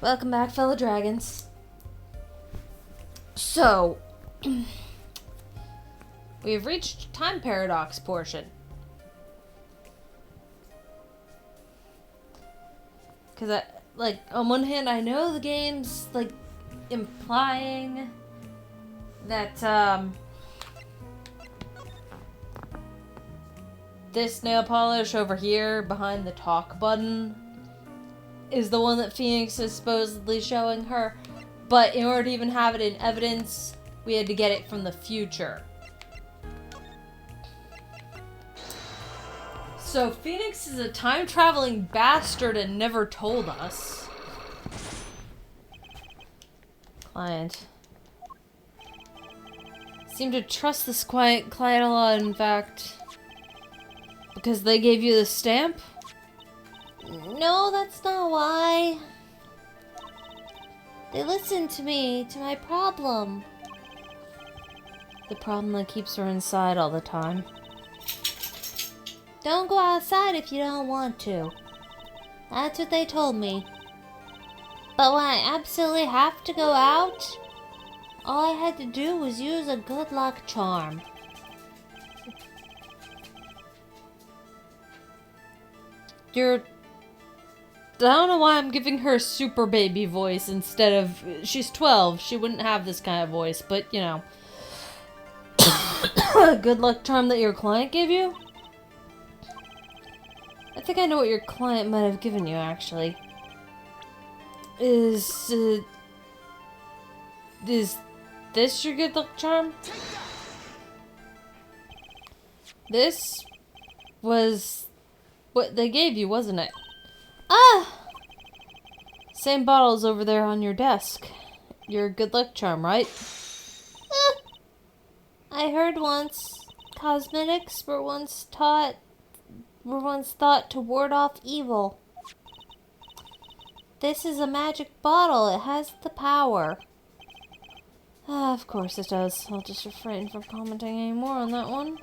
Welcome back, fellow dragons. So, we've reached time paradox portion. Because, on one hand, I know the game's, implying that, this nail polish over here behind the talk button is the one that Phoenix is supposedly showing her. But in order to even have it in evidence, we had to get it from the future. So Phoenix is a time-traveling bastard and never told us. Client. Seem to trust this client a lot, in fact. Because they gave you the stamp? No, that's not why. They listened to me, to my problem. The problem that keeps her inside all the time. Don't go outside if you don't want to. That's what they told me. But when I absolutely have to go out, all I had to do was use a good luck charm. I don't know why I'm giving her super baby voice instead of... She's 12. She wouldn't have this kind of voice, but, you know. Good luck charm that your client gave you? I think I know what your client might have given you, actually. Is this your good luck charm? This was what they gave you, wasn't it? Ah! Same bottle's over there on your desk. Your good luck charm, right? I heard once cosmetics were once thought to ward off evil. This is a magic bottle. It has the power. Of course it does. I'll just refrain from commenting any more on that one.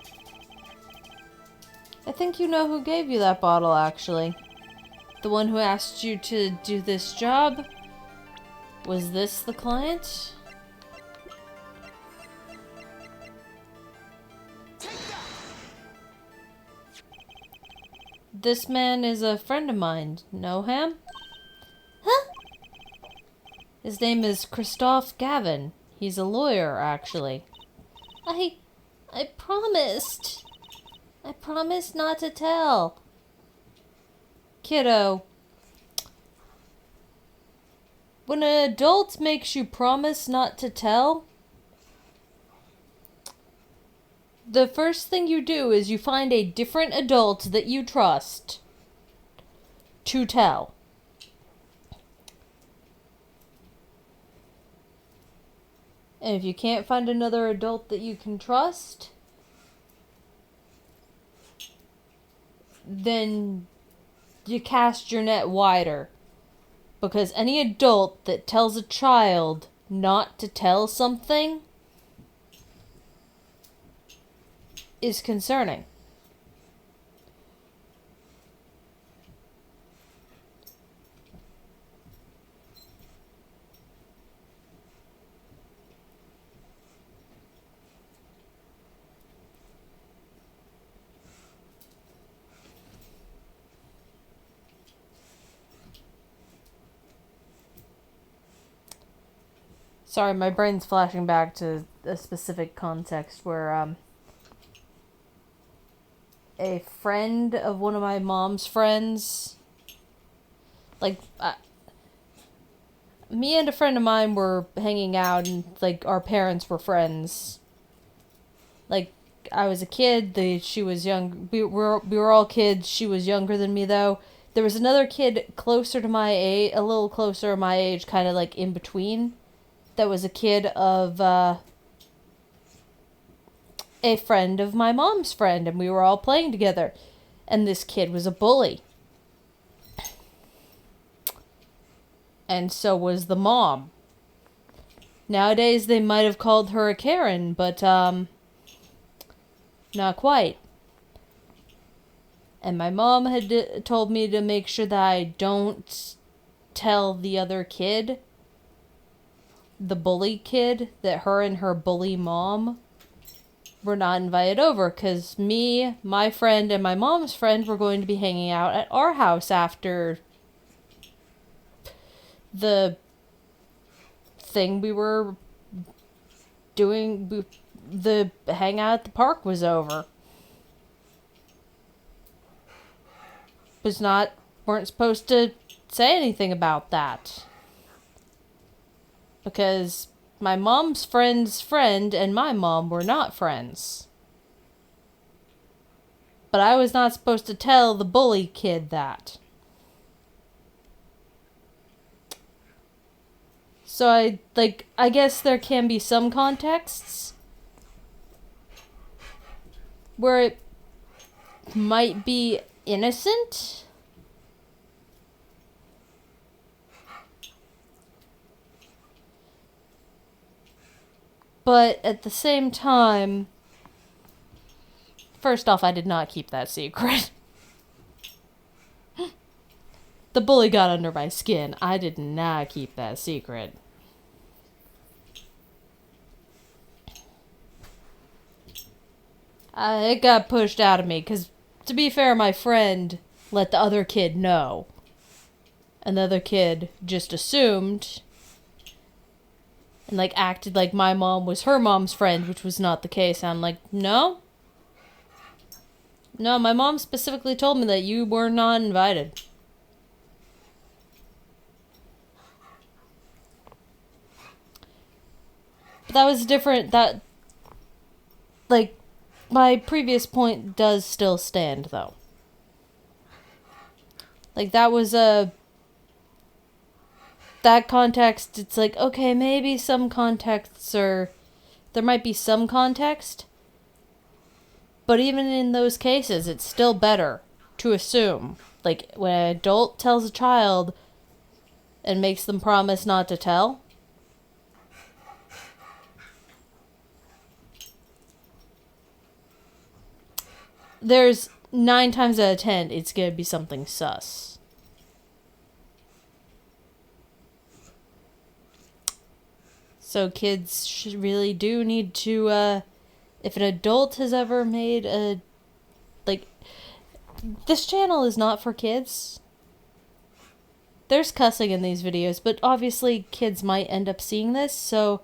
I think you know who gave you that bottle, actually. The one who asked you to do this job? Was this the client? This man is a friend of mine. Know him? Huh? His name is Christoph Gavin. He's a lawyer, actually. I promised. I promised not to tell. Kiddo. When an adult makes you promise not to tell, the first thing you do is you find a different adult that you trust to tell. And if you can't find another adult that you can trust, then you cast your net wider. Because any adult that tells a child not to tell something is concerning. Sorry, my brain's flashing back to a specific context where, a friend of one of my mom's friends, me and a friend of mine were hanging out and, our parents were friends. I was a kid, she was young, we were all kids, she was younger than me, though. There was another kid closer to my age, a little closer to my age, kind of, in between. That was a kid of, a friend of my mom's friend, and we were all playing together. And this kid was a bully. And so was the mom. Nowadays, they might have called her a Karen, but, not quite. And my mom had told me to make sure that I don't tell the other kid, the bully kid, that her and her bully mom were not invited over, because me, my friend, and my mom's friend were going to be hanging out at our house after the thing we were doing, the hangout at the park was over. Weren't supposed to say anything about that. Because my mom's friend's friend and my mom were not friends. But I was not supposed to tell the bully kid that. So I guess there can be some contexts where it might be innocent. But at the same time, first off, I did not keep that secret. The bully got under my skin. I did not keep that secret. It got pushed out of me, because, to be fair, my friend let the other kid know. And the other kid just assumed and, acted like my mom was her mom's friend, which was not the case. I'm like, no. No, my mom specifically told me that you were not invited. But that was different. My previous point does still stand, though. That was that context, it's okay, maybe some contexts there might be some context, but even in those cases, it's still better to assume. When an adult tells a child and makes them promise not to tell, there's 9 times out of 10, it's gonna be something sus. So kids really do need to, if an adult has ever made this channel is not for kids. There's cussing in these videos, but obviously kids might end up seeing this, so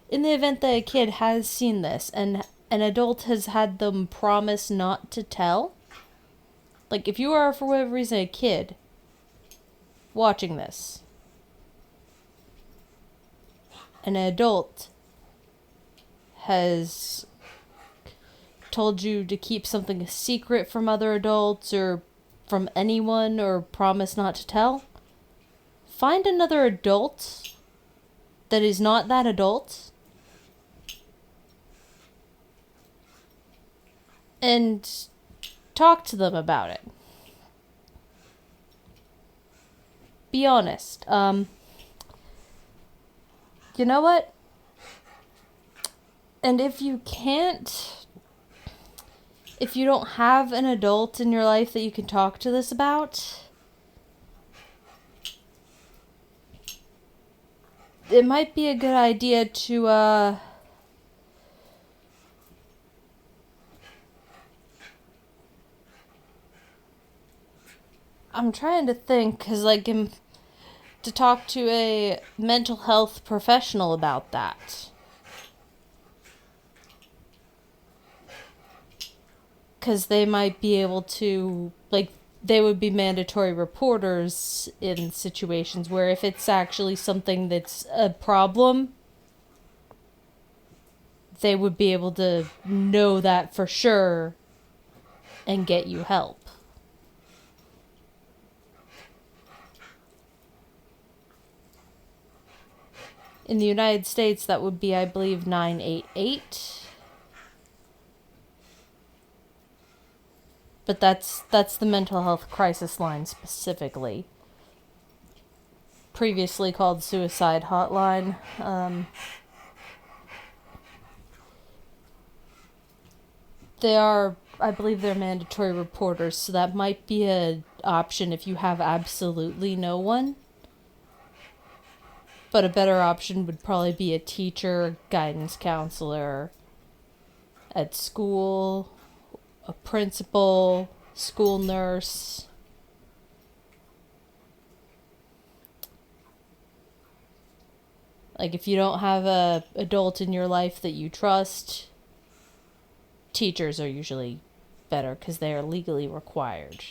in the event that a kid has seen this and an adult has had them promise not to tell, if you are, for whatever reason, a kid watching this, and an adult has told you to keep something a secret from other adults or from anyone or promise not to tell, find another adult that is not that adult and talk to them about it. Be honest. You know what? And if you don't have an adult in your life that you can talk to this about, it might be a good idea to, I'm trying to think, because, to talk to a mental health professional about that. Because they might be able to, they would be mandatory reporters in situations where if it's actually something that's a problem, they would be able to know that for sure and get you help. In the United States, that would be, I believe, 988. But that's the mental health crisis line specifically. Previously called suicide hotline. I believe they're mandatory reporters, so that might be an option if you have absolutely no one. But a better option would probably be a teacher, guidance counselor at school, a principal, school nurse. Like, if you don't have a adult in your life that you trust, teachers are usually better because they are legally required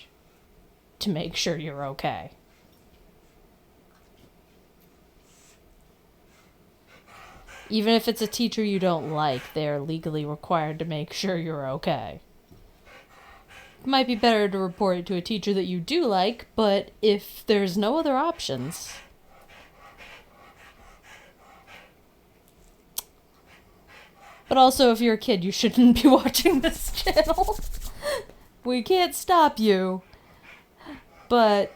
to make sure you're okay. Even if it's a teacher you don't like, they're legally required to make sure you're okay. It might be better to report it to a teacher that you do like, but if there's no other options... But also, if you're a kid, you shouldn't be watching this channel. We can't stop you. But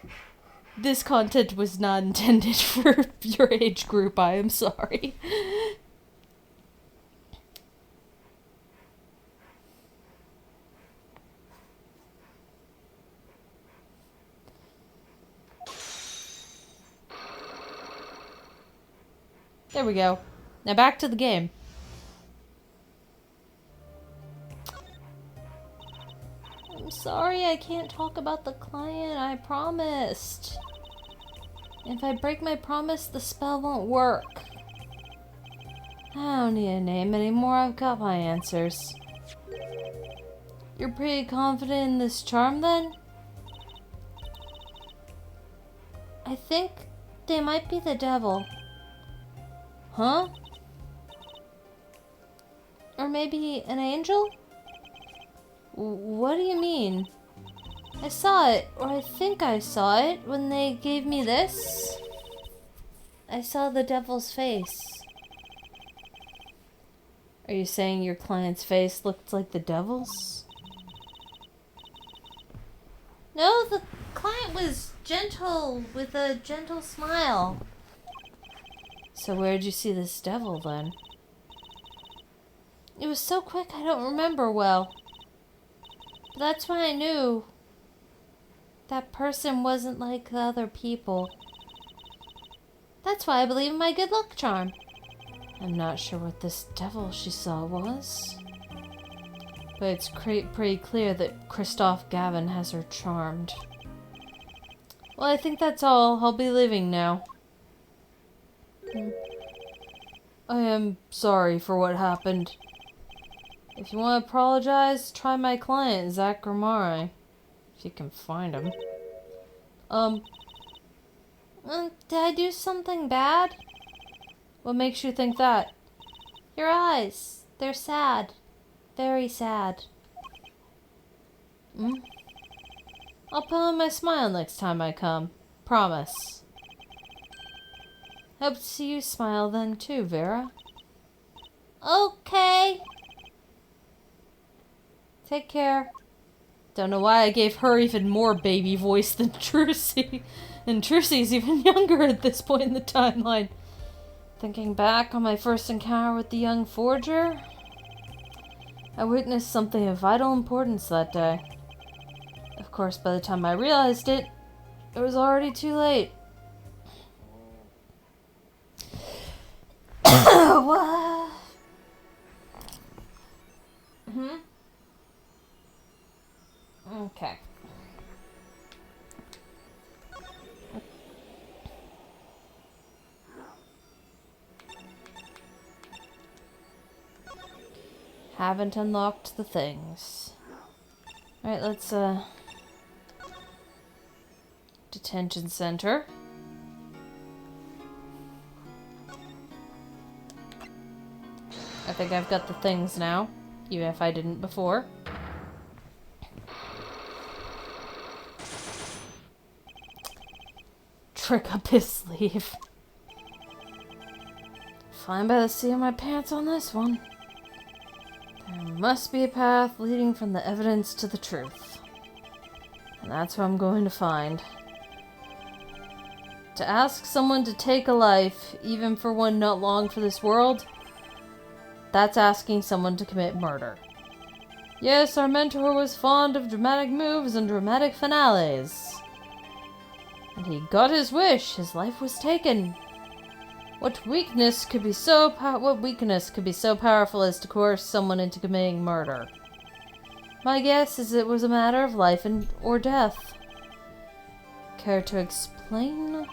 this content was not intended for your age group, I am sorry. There we go. Now back to the game. I'm sorry I can't talk about the client, I promised. If I break my promise, the spell won't work. I don't need a name anymore, I've got my answers. You're pretty confident in this charm then? I think they might be the devil. Huh? Or maybe an angel? What do you mean? I saw it, or I think I saw it, when they gave me this. I saw the devil's face. Are you saying your client's face looked like the devil's? No, the client was gentle, with a gentle smile. So where'd you see this devil, then? It was so quick I don't remember well. But that's when I knew that person wasn't like the other people. That's why I believe in my good luck charm. I'm not sure what this devil she saw was. But it's pretty clear that Christoph Gavin has her charmed. Well, I think that's all. I'll be leaving now. I am sorry for what happened. If you want to apologize, try my client, Zach Grimari. If you can find him. Did I do something bad? What makes you think that? Your eyes. They're sad. Very sad. I'll put on my smile next time I come. Promise. Hope to see you smile then too, Vera. Okay. Take care. Don't know why I gave her even more baby voice than Trucy. And Trucy's even younger at this point in the timeline. Thinking back on my first encounter with the young forger, I witnessed something of vital importance that day. Of course, by the time I realized it, it was already too late. What? Okay. Haven't unlocked the things. Alright, let's, detention center. I think I've got the things now, even if I didn't before. Trick up his sleeve. Flying by the seat of my pants on this one. There must be a path leading from the evidence to the truth. And that's what I'm going to find. To ask someone to take a life, even for one not long for this world, that's asking someone to commit murder. Yes, our mentor was fond of dramatic moves and dramatic finales. And he got his wish. His life was taken. What weakness could be so powerful as to coerce someone into committing murder? My guess is it was a matter of life or death. Care to explain?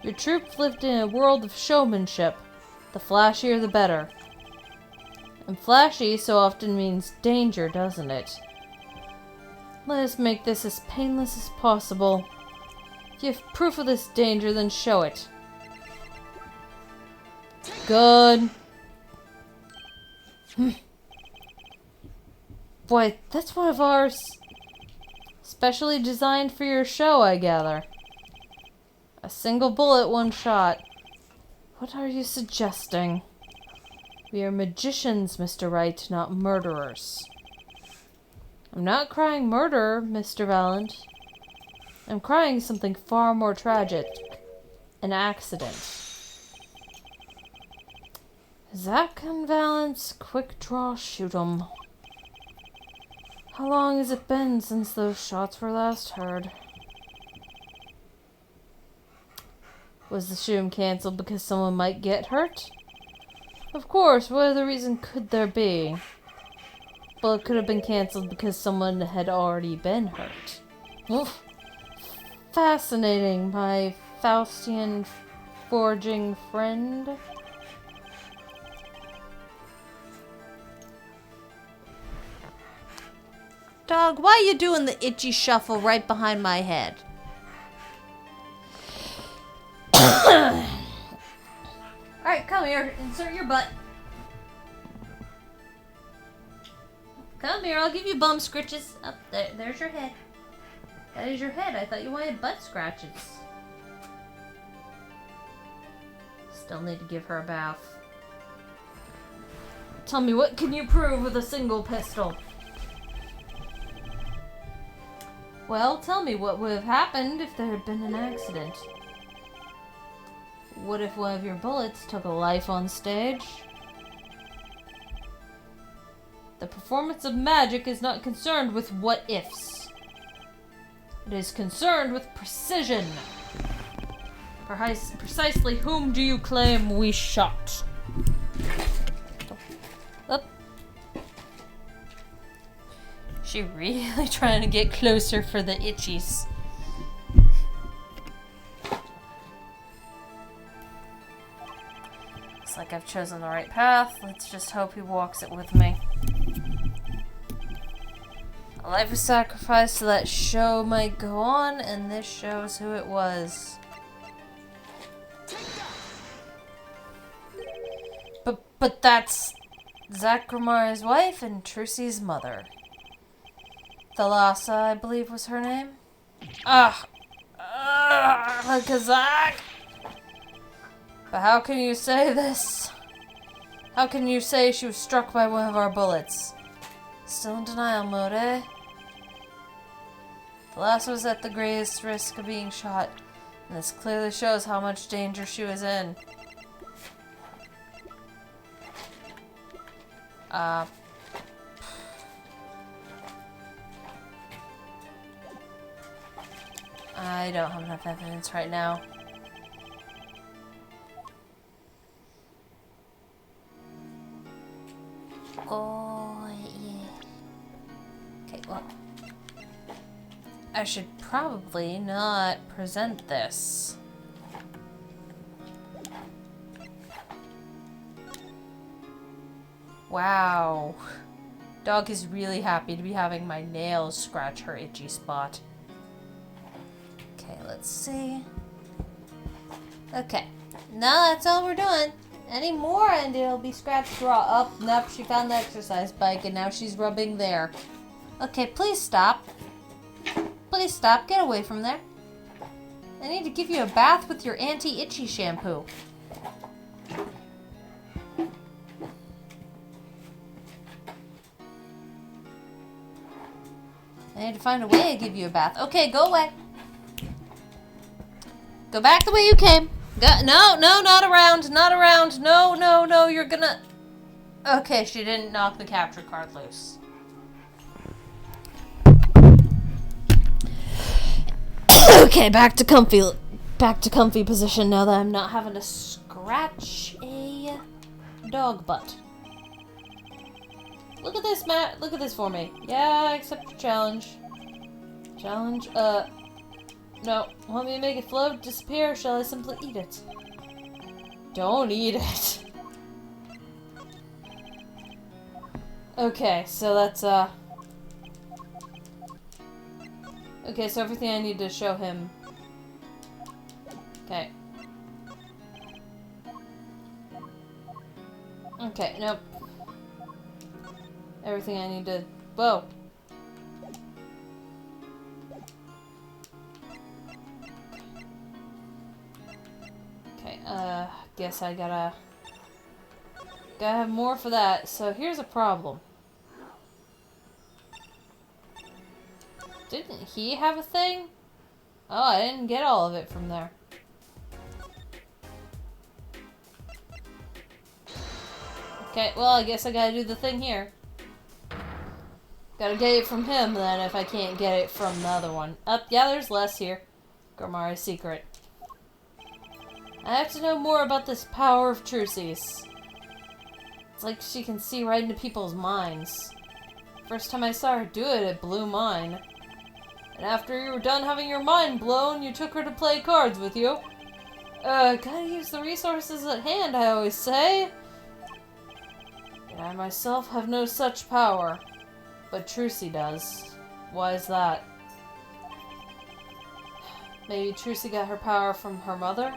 Your troop lived in a world of showmanship. The flashier the better. And flashy so often means danger, doesn't it? Let us make this as painless as possible. If you have proof of this danger, then show it. Good. Boy, that's one of ours. Specially designed for your show, I gather. A single bullet, one shot. What are you suggesting? We are magicians, Mr. Wright, not murderers. I'm not crying murder, Mr. Valent. I'm crying something far more tragic. An accident. Zack and Valence, quick draw, shoot 'em. How long has it been since those shots were last heard? Was the shoot cancelled because someone might get hurt? Of course, what other reason could there be? Well, it could have been cancelled because someone had already been hurt. Oof. Fascinating, my Faustian forging friend. Dog, why are you doing the itchy shuffle right behind my head? Alright, come here. Insert your butt. Come here, I'll give you bum scritches. Up there, there's your head. That is your head. I thought you wanted butt scratches. Still need to give her a bath. Tell me, what can you prove with a single pistol? Well, tell me what would have happened if there had been an accident. What if one of your bullets took a life on stage? The performance of magic is not concerned with what-ifs. It is concerned with precision. Precisely whom do you claim we shot? Up. She really trying to get closer for the itchies. Looks like I've chosen the right path. Let's just hope he walks it with me. A life was sacrificed so that show might go on, and this shows who it was. But that's Zachariah's wife and Trucy's mother. Thalassa, I believe was her name. Kazak! But how can you say this? How can you say she was struck by one of our bullets? Still in denial mode, eh? Thalassa was at the greatest risk of being shot, and this clearly shows how much danger she was in. I don't have enough evidence right now. Oh, yeah. Okay, well, I should probably not present this. Wow. Dog is really happy to be having my nails scratch her itchy spot. Okay, let's see. Okay. Now that's all we're doing. Any more and it'll be scratched raw. Oh, nope, she found the exercise bike and now she's rubbing there. Okay, please stop. Please stop. Get away from there. I need to give you a bath with your anti-itchy shampoo. I need to find a way to give you a bath. Okay, go away. Go back the way you came. No, not around. Not around. No, you're gonna... Okay, she didn't knock the capture card loose. Okay, back to comfy back to comfy position now that I'm not having to scratch a dog butt. Look at this, Matt. Look at this for me. Yeah, I accept your challenge. Challenge? No. Want me to make it float, disappear, or shall I simply eat it? Don't eat it. Okay, so that's, okay, so everything I need to show him. Okay. Okay, nope. Everything I need to... Whoa! Okay, guess I gotta have more for that. So here's a problem. Didn't he have a thing? Oh, I didn't get all of it from there. Okay, well, I guess I gotta do the thing here. Gotta get it from him, then, if I can't get it from the other one. Yeah, there's less here. Gormari's secret. I have to know more about this power of Trucy's. It's like she can see right into people's minds. First time I saw her do it, it blew mine. And after you were done having your mind blown, you took her to play cards with you. Gotta use the resources at hand, I always say. And I myself have no such power. But Trucy does. Why is that? Maybe Trucy got her power from her mother?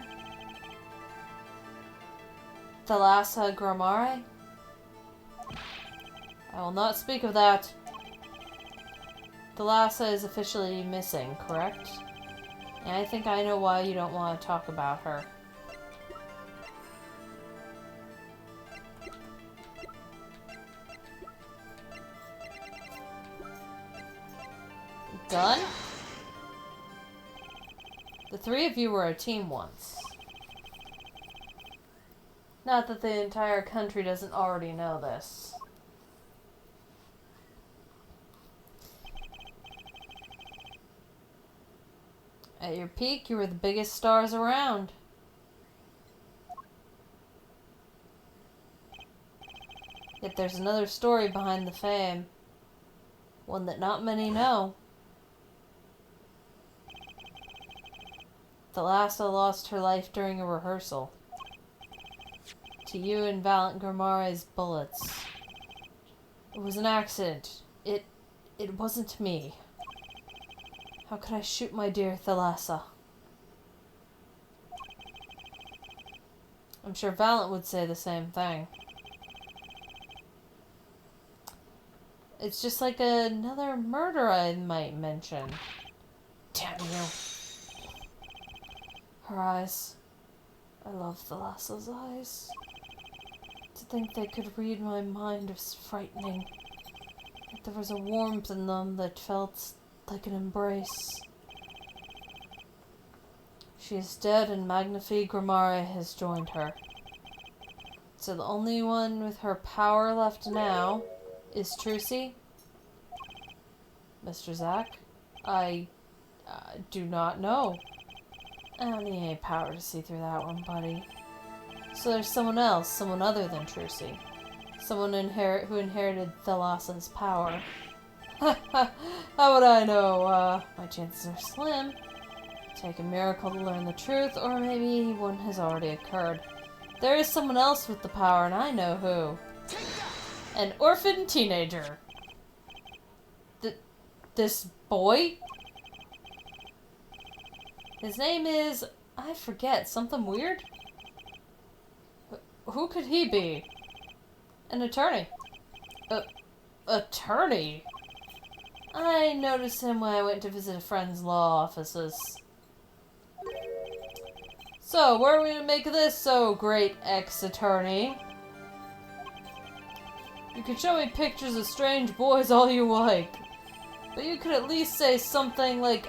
Thalassa Gormari? I will not speak of that. Thalassa is officially missing, correct? And I think I know why you don't want to talk about her. Done? The three of you were a team once. Not that the entire country doesn't already know this. At your peak, you were the biggest stars around. Yet there's another story behind the fame. One that not many know. Thalassa lost her life during a rehearsal. To you and Valiant Gormari's bullets. It was an accident. It wasn't me. How could I shoot my dear Thalassa? I'm sure Valiant would say the same thing. It's just like another murder I might mention. Damn you. Her eyes. I love Thalassa's eyes. To think they could read my mind was frightening. Yet there was a warmth in them that felt like an embrace. She is dead and Magnifi Gormari has joined her. So the only one with her power left now is Trucy? Mr. Zack? I do not know. I don't need any power to see through that one, buddy. So there's someone else, someone other than Trucy. Someone who inherited Thalassa's power. How would I know? My chances are slim. Take a miracle to learn the truth, or maybe one has already occurred. There is someone else with the power, and I know who. An orphan teenager. This boy? His name is... I forget. Something weird? Who could he be? An attorney. Attorney? I noticed him when I went to visit a friend's law offices. So, what are we to make of this, so great ex-attorney? You can show me pictures of strange boys all you like. But you could at least say something like,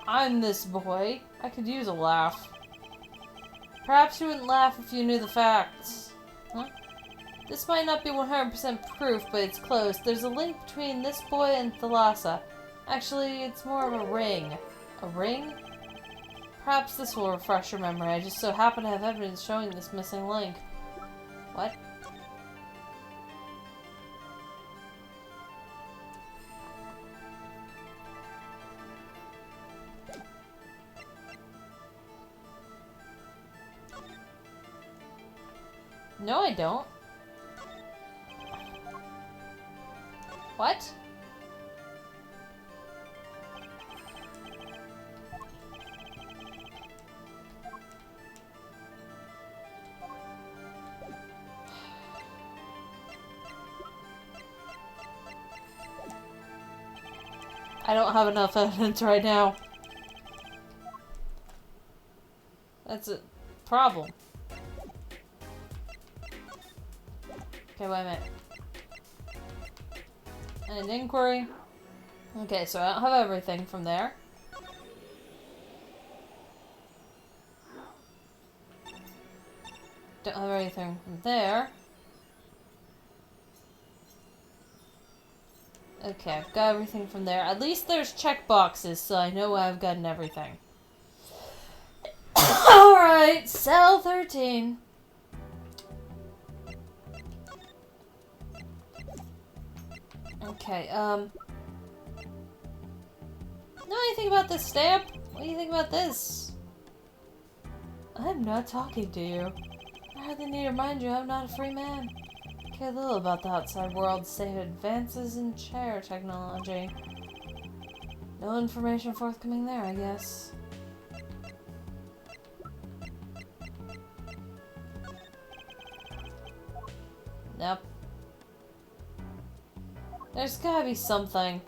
I'm this boy. I could use a laugh. Perhaps you wouldn't laugh if you knew the facts. Huh? This might not be 100% proof, but it's close. There's a link between this boy and Thalassa. Actually, it's more of a ring. A ring? Perhaps this will refresh your memory. I just so happen to have evidence showing this missing link. What? No, I don't. What? I don't have enough evidence right now. That's a problem. Okay, wait a minute. An inquiry. Okay, so I don't have everything from there. Don't have anything from there. Okay, I've got everything from there. At least there's check boxes, so I know I've gotten everything. Alright, cell 13. Okay, know anything about this stamp? What do you think about this? I'm not talking to you. I hardly need to remind you I'm not a free man. I care little about the outside world, save advances in chair technology. No information forthcoming there, I guess. Nope. There's gotta be something.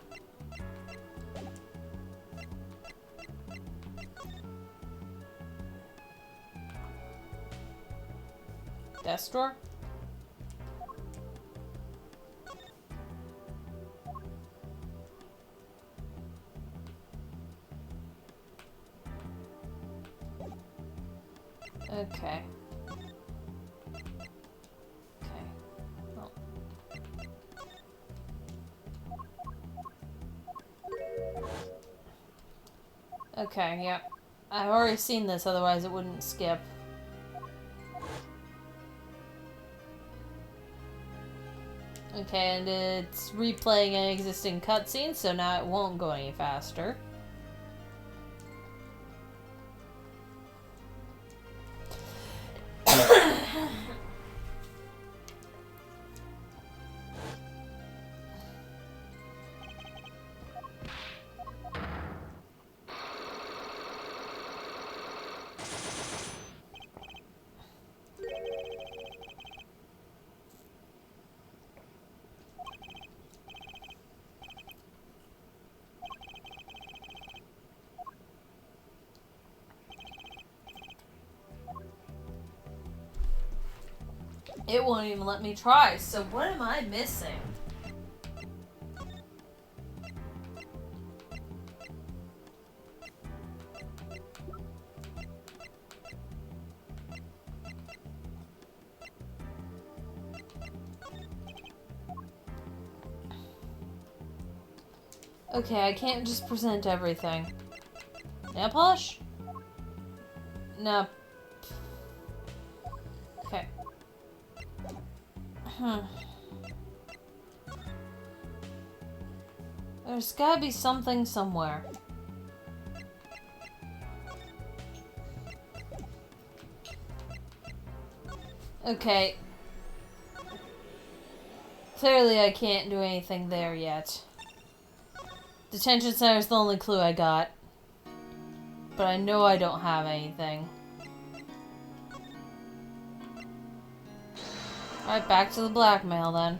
Desk drawer? Okay. Okay. Well. Okay, yeah. I've already seen this, otherwise it wouldn't skip. Okay, and it's replaying an existing cutscene, so now it won't go any faster. It won't even let me try, so what am I missing? Okay, I can't just present everything. Nail polish? No. Okay. There's gotta be something somewhere. Okay. Clearly I can't do anything there yet. Detention center is the only clue I got. But I know I don't have anything. Alright, back to the blackmail then.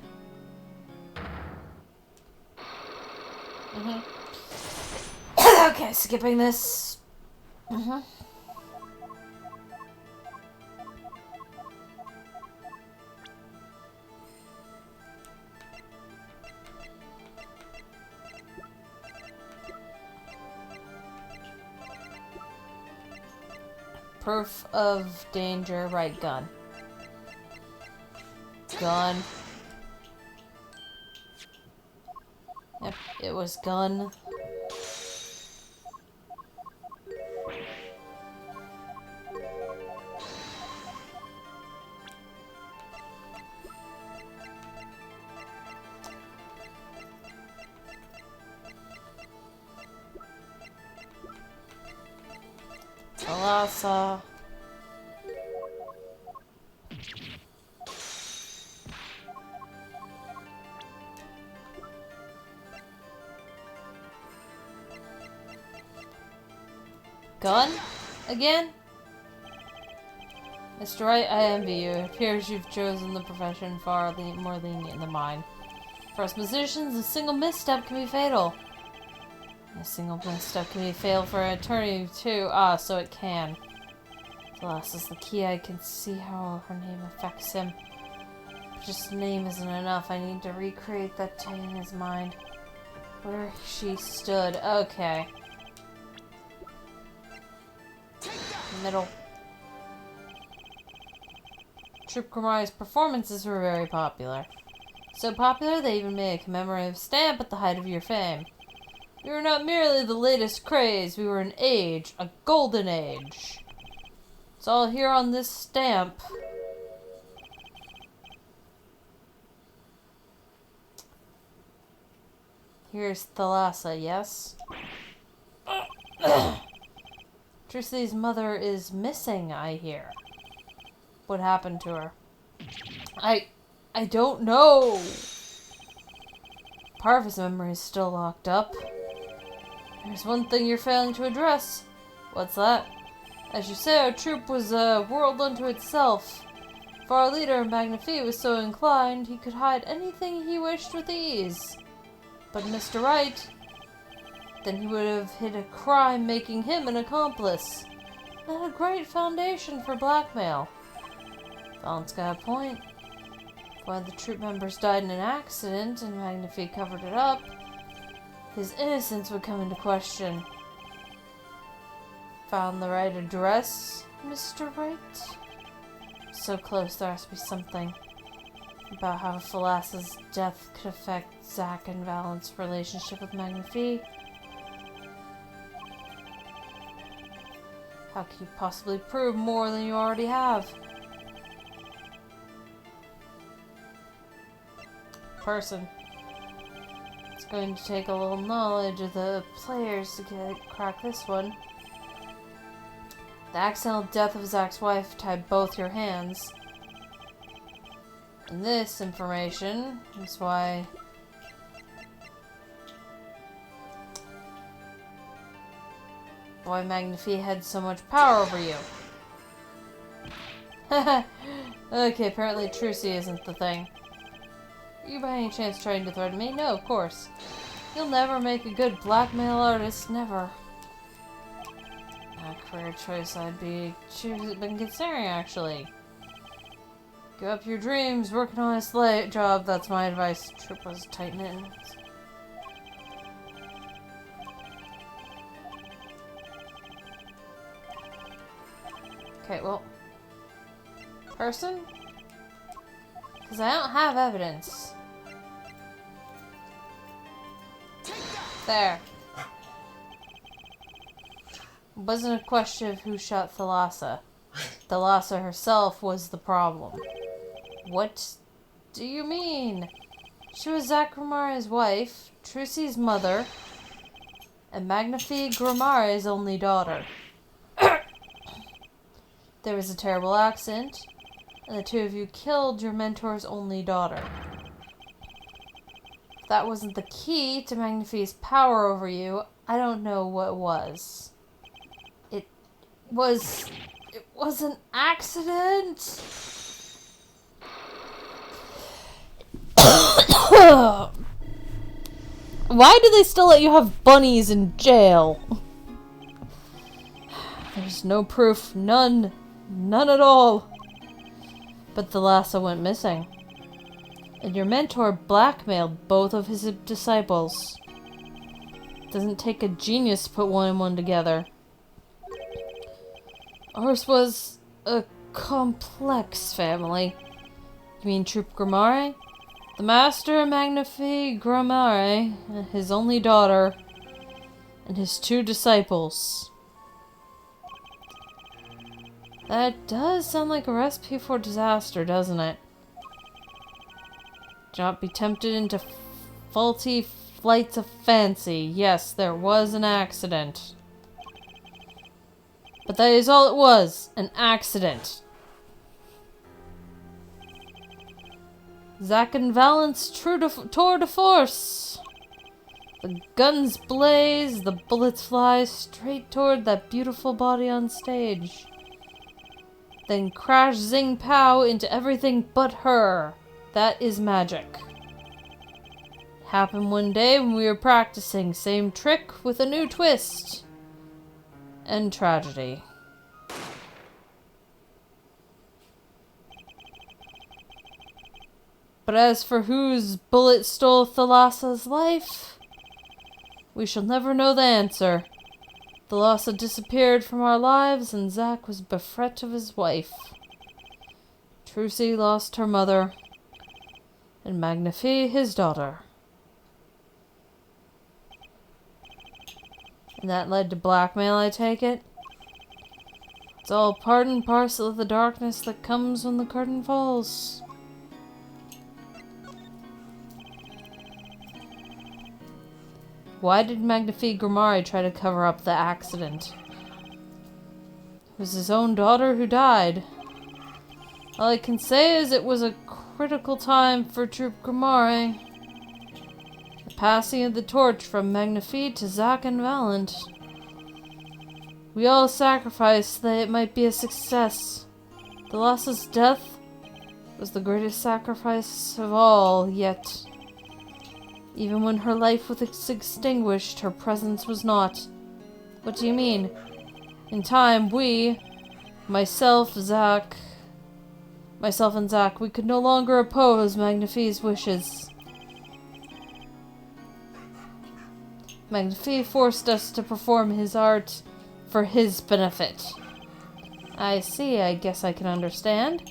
Okay, skipping this. Proof of danger, right, gun. Gun. Yep, it was gun. Thalassa. Gun? Again? Mr. Wright, I envy you. It appears you've chosen the profession far more lenient than mine. For us musicians, a single misstep can be fatal. A single misstep can be fatal for an eternity, too. Ah, so it can. Thalassa is the key. I can see how her name affects him. But just the name isn't enough. I need to recreate that day in his mind. Where she stood. Okay. Middle. Troupe Grimari's performances were very popular. So popular they even made a commemorative stamp at the height of your fame. We were not merely the latest craze, we were an age, a golden age. It's all here on this stamp. Here's Thalassa, yes? Tricity's mother is missing, I hear. What happened to her? I don't know. Part of his memory is still locked up. There's one thing you're failing to address. What's that? As you say, our troupe was a world unto itself. If our leader, Magnifi, was so inclined, he could hide anything he wished with ease. But Mr. Wright, then he would have hid a crime making him an accomplice. Not a great foundation for blackmail. Valent's got a point. If one of the troop members died in an accident and Magnifi covered it up, his innocence would come into question. Found the right address, Mr. Wright? So close, there has to be something about how Thalassa's death could affect Zack and Valent's relationship with Magnifi. How can you possibly prove more than you already have? Person. It's going to take a little knowledge of the players to crack this one. The accidental death of Zack's wife tied both your hands. And this information is why Magnifi had so much power over you. Okay, apparently Trucy isn't the thing. Are you by any chance trying to threaten me? No, of course. You'll never make a good blackmail artist, never. A career choice I'd been considering, actually. Give up your dreams, work an honest job, that's my advice. Trip was tighten it. Okay, well. Person? Because I don't have evidence. There. It wasn't a question of who shot Thalassa. Thalassa herself was the problem. What do you mean? She was Zack Grimari's wife, Trucy's mother, and Magnifi Grimari's only daughter. There was a terrible accident, and the two of you killed your mentor's only daughter. If that wasn't the key to Magnifi's power over you, I don't know what was. It was an accident. Why do they still let you have bunnies in jail? There's no proof, none at all. But Thalassa went missing. And your mentor blackmailed both of his disciples. Doesn't take a genius to put one and one together. Ours was a complex family. You mean Troupe Grimari? The Master Magnifi Grimari, his only daughter, and his two disciples. That does sound like a recipe for disaster, doesn't it? Do not be tempted into faulty flights of fancy. Yes, there was an accident. But that is all it was. An accident. Zack and Valent's tour de force. The guns blaze, the bullets fly straight toward that beautiful body on stage. Then crash, zing, pow into everything but her. That is magic. Happened one day when we were practicing. Same trick with a new twist. And tragedy. But as for whose bullet stole Thalassa's life, we shall never know the answer. Thalassa disappeared from our lives, and Zack was bereft of his wife. Trucy lost her mother, and Magnifi his daughter. And that led to blackmail, I take it? It's all part and parcel of the darkness that comes when the curtain falls. Why did Magnifi Grimari try to cover up the accident? It was his own daughter who died. All I can say is it was a critical time for Troop Grimari. The passing of the torch from Magnifi to Zack and Valent. We all sacrificed that it might be a success. Thalassa's death was the greatest sacrifice of all, yet even when her life was extinguished, her presence was not. What do you mean? In time, we, myself and Zack, we could no longer oppose Magnifi's wishes. Magnifi forced us to perform his art for his benefit. I see, I guess I can understand.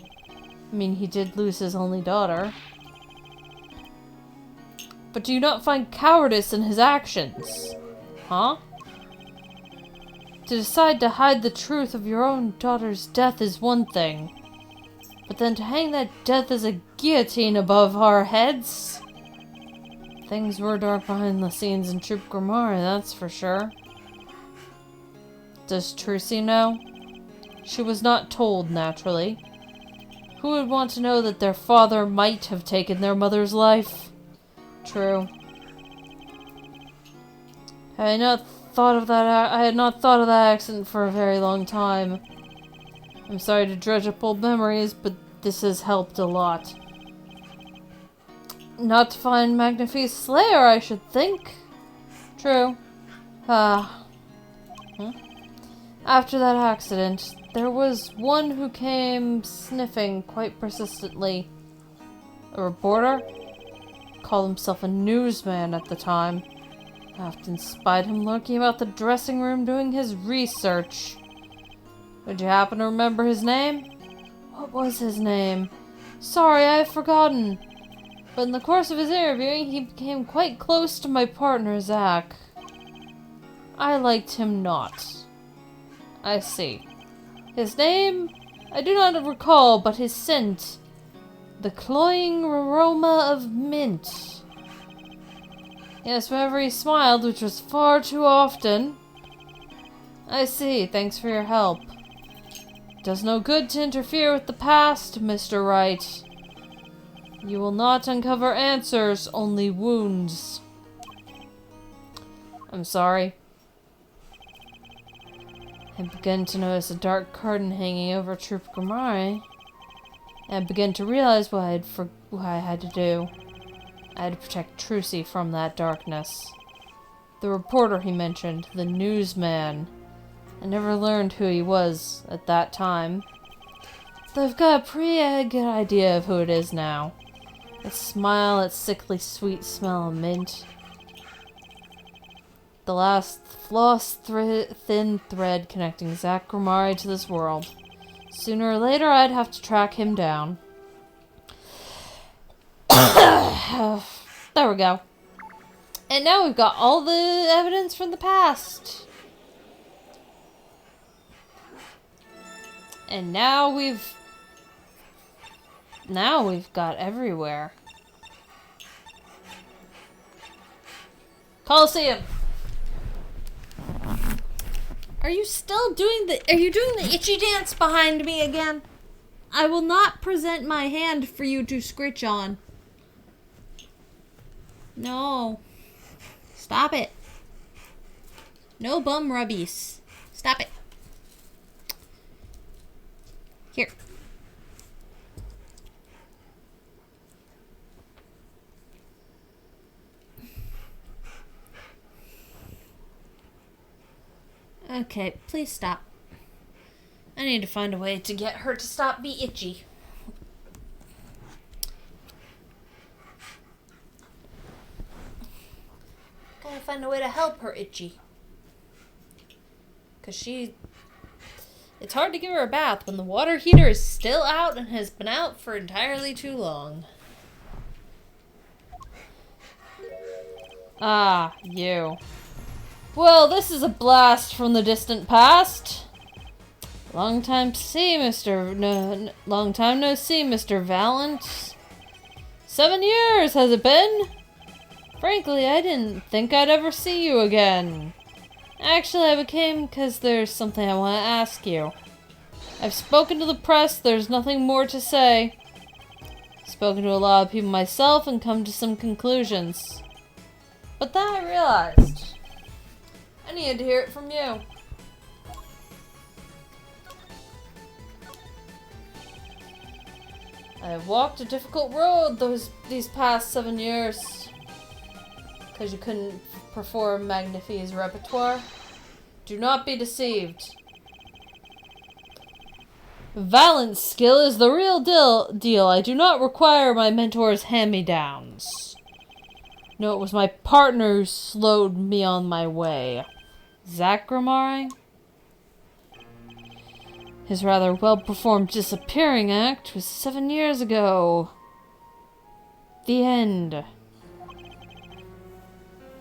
I mean, he did lose his only daughter. But do you not find cowardice in his actions? Huh? To decide to hide the truth of your own daughter's death is one thing. But then to hang that death as a guillotine above our heads? Things were dark behind the scenes in Troop Grimari, that's for sure. Does Trucy know? She was not told, naturally. Who would want to know that their father might have taken their mother's life? True. I had not thought of that accident for a very long time. I'm sorry to dredge up old memories, but this has helped a lot. Not to find Magnifi's slayer, I should think. True. After that accident, there was one who came sniffing quite persistently. A reporter? Called himself a newsman at the time. I often spied him lurking about the dressing room doing his research. Would you happen to remember his name? What was his name? Sorry, I have forgotten. But in the course of his interviewing, he became quite close to my partner, Zack. I liked him not. I see. His name? I do not recall, but his scent. The cloying aroma of mint. Yes, whenever he smiled, which was far too often. I see. Thanks for your help. It does no good to interfere with the past, Mr. Wright. You will not uncover answers, only wounds. I'm sorry. I began to notice a dark curtain hanging over Troop Grimari, and began to realize what I had to do. I had to protect Trucy from that darkness. The reporter he mentioned, the newsman. I never learned who he was at that time. Though I've got a pretty good idea of who it is now. Its smile, its sickly sweet smell of mint. The last thin thread connecting Zack Grimari to this world. Sooner or later, I'd have to track him down. There we go. And now we've got all the evidence from the past. And now we've got everywhere. Coliseum. Are you still doing the itchy dance behind me again? I will not present my hand for you to scritch on. No. Stop it. No bum rubbies. Stop it. Here. Okay, please stop. I need to find a way to get her to stop be itchy. Gotta find a way to help her itchy. Cause it's hard to give her a bath when the water heater is still out and has been out for entirely too long. Ah, you. Well, this is a blast from the distant past. Long time no see, Mr. Valent. 7 years, has it been? Frankly, I didn't think I'd ever see you again. Actually, I came because there's something I want to ask you. I've spoken to the press, there's nothing more to say. Spoken to a lot of people myself and come to some conclusions. But then I realized I needed to hear it from you. I have walked a difficult road these past 7 years. Because you couldn't perform Magnifi's repertoire. Do not be deceived. Valent's skill is the real deal. I do not require my mentor's hand-me-downs. No, it was my partner who slowed me on my way. Zachramari? His rather well-performed disappearing act was 7 years ago. The end.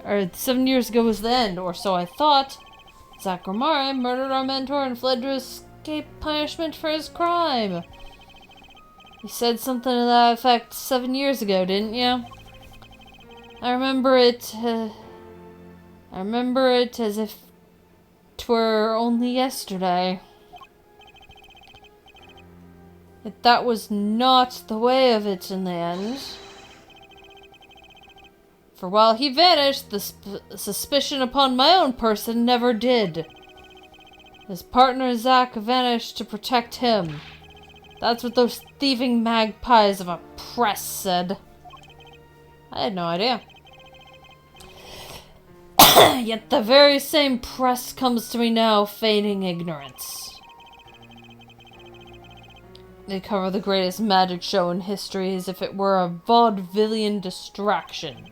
Or 7 years ago was the end, or so I thought. Zachramari murdered our mentor and fled to escape punishment for his crime. You said something to that effect 7 years ago, didn't you? I remember it as if 'twere only yesterday. Yet that was not the way of it in the end. For while he vanished, the suspicion upon my own person never did. His partner Zach vanished to protect him. That's what those thieving magpies of a press said. I had no idea. Yet the very same press comes to me now, feigning ignorance. They cover the greatest magic show in history as if it were a vaudevillian distraction.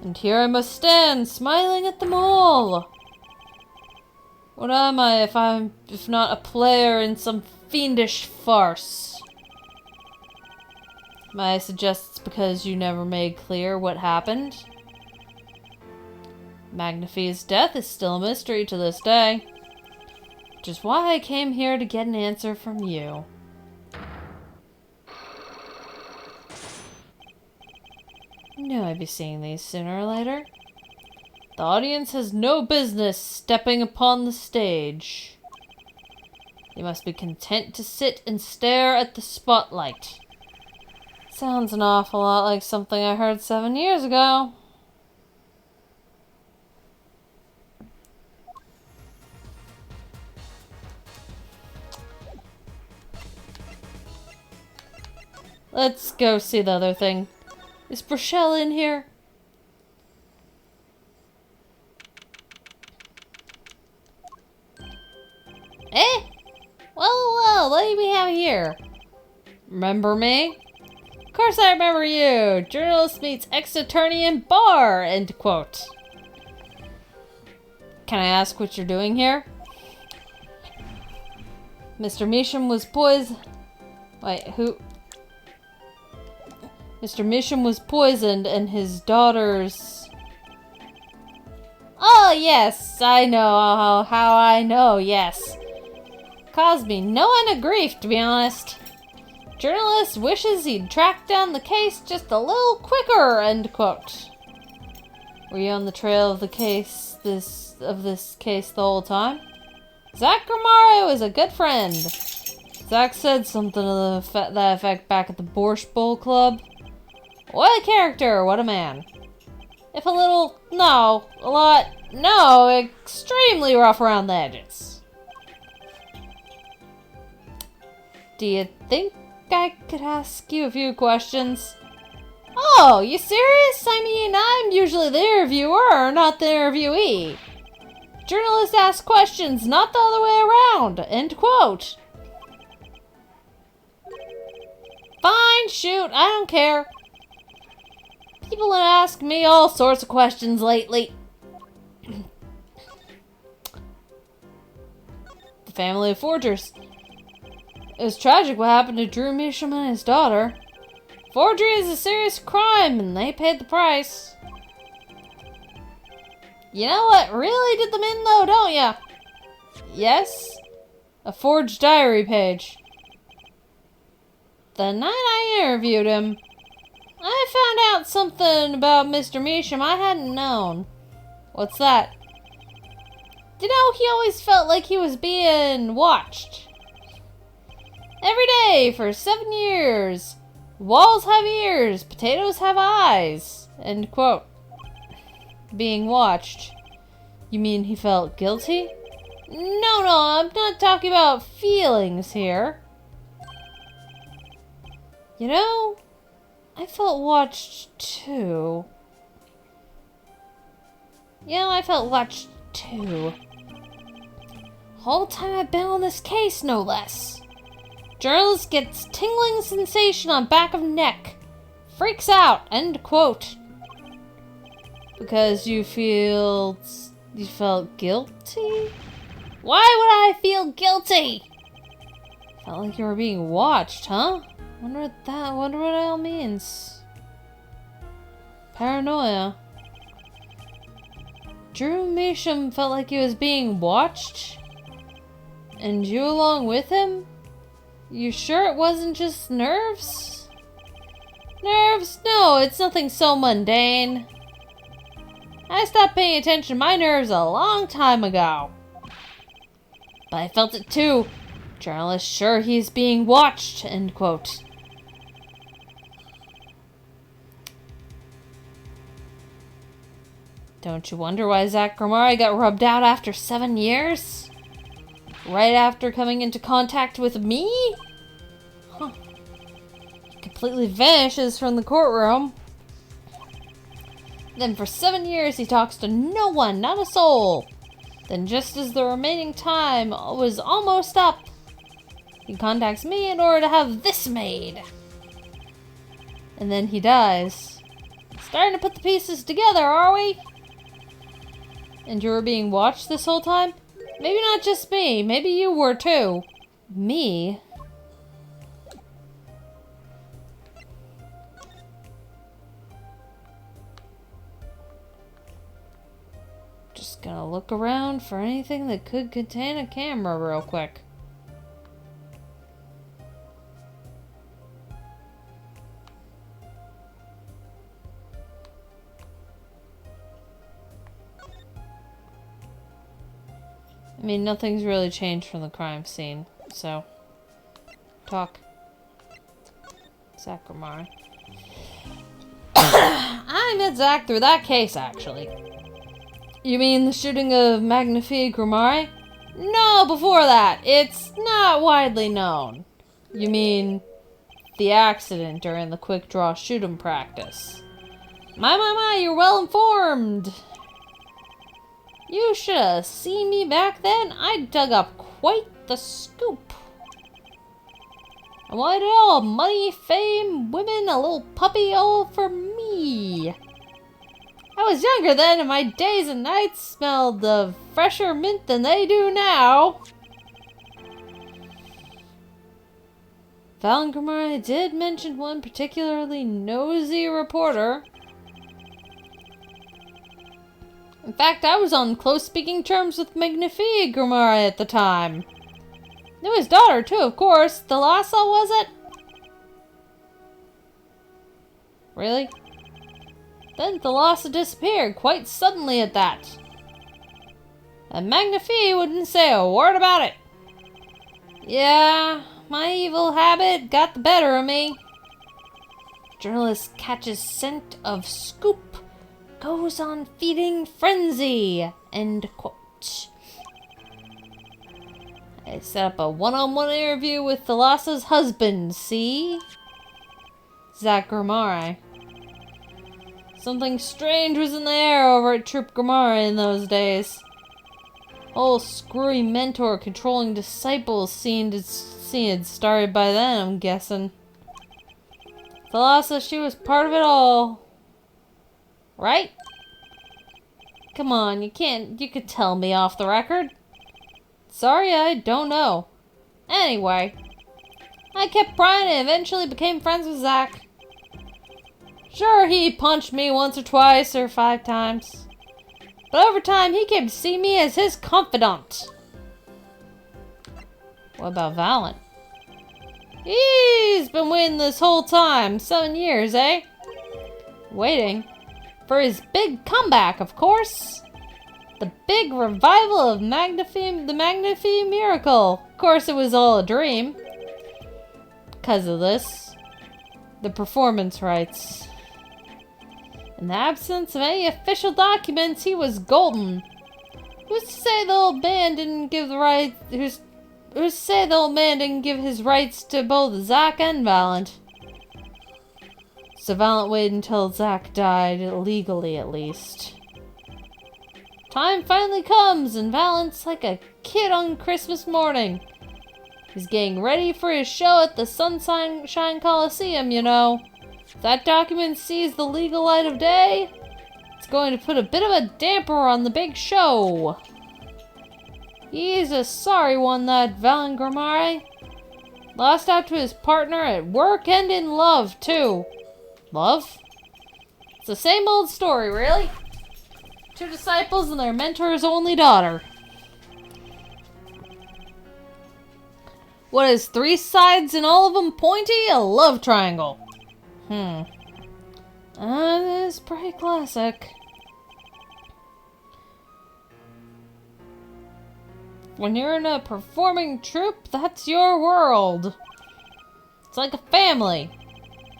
And here I must stand, smiling at them all. What am I if not a player in some fiendish farce? May I suggest it's because you never made clear what happened? Magnifi's death is still a mystery to this day. Which is why I came here to get an answer from you. I knew I'd be seeing these sooner or later. The audience has no business stepping upon the stage. You must be content to sit and stare at the spotlight. Sounds an awful lot like something I heard 7 years ago. Let's go see the other thing. Is Brachelle in here? Eh? Well, what do we have here? Remember me? Of course I remember you! Journalist meets ex-attorney in bar! End quote. Can I ask what you're doing here? Mr. Measham was poisoned... Wait, who... Mr. Measham was poisoned and his daughters... Oh, yes! I know how I know, yes. Caused me no end of grief, to be honest. Journalist wishes he'd tracked down the case just a little quicker, end quote. Were you on the trail of the case this of this case the whole time. Zach Romaro is a good friend. Zach said something to that effect back at the Borscht Bowl Club. What a character, what a man. If a little, no, a lot, no, extremely rough around the edges. Do you think I could ask you a few questions? Oh, you serious? I mean, I'm usually the interviewer, not the interviewee. Journalists ask questions, not the other way around. End quote. Fine, shoot, I don't care. People have asked me all sorts of questions lately. The family of forgers. It was tragic what happened to Drew Measham and his daughter. Forgery is a serious crime, and they paid the price. You know what really did them in, though, don't ya? Yes? A forged diary page. The night I interviewed him, I found out something about Mr. Measham I hadn't known. What's that? You know, he always felt like he was being watched. Every day for 7 years. Walls have ears, potatoes have eyes. End quote. Being watched. You mean he felt guilty? No, I'm not talking about feelings here. You know, I felt watched too. Yeah, I felt watched too. The whole time I've been on this case, no less. Journalist gets tingling sensation on back of neck. Freaks out. End quote. Because you felt guilty? Why would I feel guilty? Felt like you were being watched, huh? Wonder what it all means. Paranoia. Drew Measham felt like he was being watched? And you along with him? You sure it wasn't just nerves? Nerves? No, it's nothing so mundane. I stopped paying attention to my nerves a long time ago. But I felt it too. Journalist sure he's being watched. End quote. Don't you wonder why Zach Romaro got rubbed out after 7 years? Right after coming into contact with me? Huh. He completely vanishes from the courtroom. Then for 7 years he talks to no one, not a soul. Then just as the remaining time was almost up, he contacts me in order to have this made. And then he dies. Starting to put the pieces together, are we? And you were being watched this whole time? Maybe not just me. Maybe you were too. Me? Just gonna look around for anything that could contain a camera real quick. I mean, nothing's really changed from the crime scene, so... Talk. Zach Romaro. I met Zach through that case, actually. You mean the shooting of Magnifique Romaro? No, before that. It's not widely known. You mean the accident during the quick draw shoot 'em practice. My, you're well informed. You should have seen me back then. I dug up quite the scoop. I wanted it all. Money, fame, women, a little puppy, all for me. I was younger then, and my days and nights smelled of fresher mint than they do now. Fallon Romaro did mention one particularly nosy reporter. In fact, I was on close speaking terms with Magnifique Romaro at the time. Knew his daughter, too, of course. Thalassa, was it? Really? Then Thalassa disappeared quite suddenly at that. And Magnifi wouldn't say a word about it. Yeah, my evil habit got the better of me. Journalist catches scent of scoop, goes on feeding frenzy. End quote. I set up a one-on-one interview with Thalassa's husband, see? Zach Grimari. Something strange was in the air over at Troop Grimari in those days. Whole screwy mentor controlling disciples scene had started by then, I'm guessing. Thalassa, she was part of it all. Right? Come on, you could tell me off the record. Sorry, I don't know. Anyway, I kept prying and eventually became friends with Zach. Sure, he punched me once or twice or 5 times. But over time, he came to see me as his confidant. What about Valent? He's been waiting this whole time. 7 years, eh? Waiting. For his big comeback, of course. The big revival of the Magnifi Miracle. Of course, it was all a dream. Because of this. The performance rights. In the absence of any official documents, he was golden. Who's to say the old man didn't give the right? Who's to say the old man didn't give his rights to both Zach and Valent? So Valent waited until Zach died, legally at least. Time finally comes, and Valent's like a kid on Christmas morning. He's getting ready for his show at the Sunshine Coliseum, you know. If that document sees the legal light of day, it's going to put a bit of a damper on the big show. He's a sorry one, that Valent Grimari. Lost out to his partner at work and in love, too. Love? It's the same old story, really. 2 disciples and their mentor's only daughter. What is 3 sides and all of them pointy? A love triangle. That is pretty classic. When you're in a performing troupe, that's your world. It's like a family.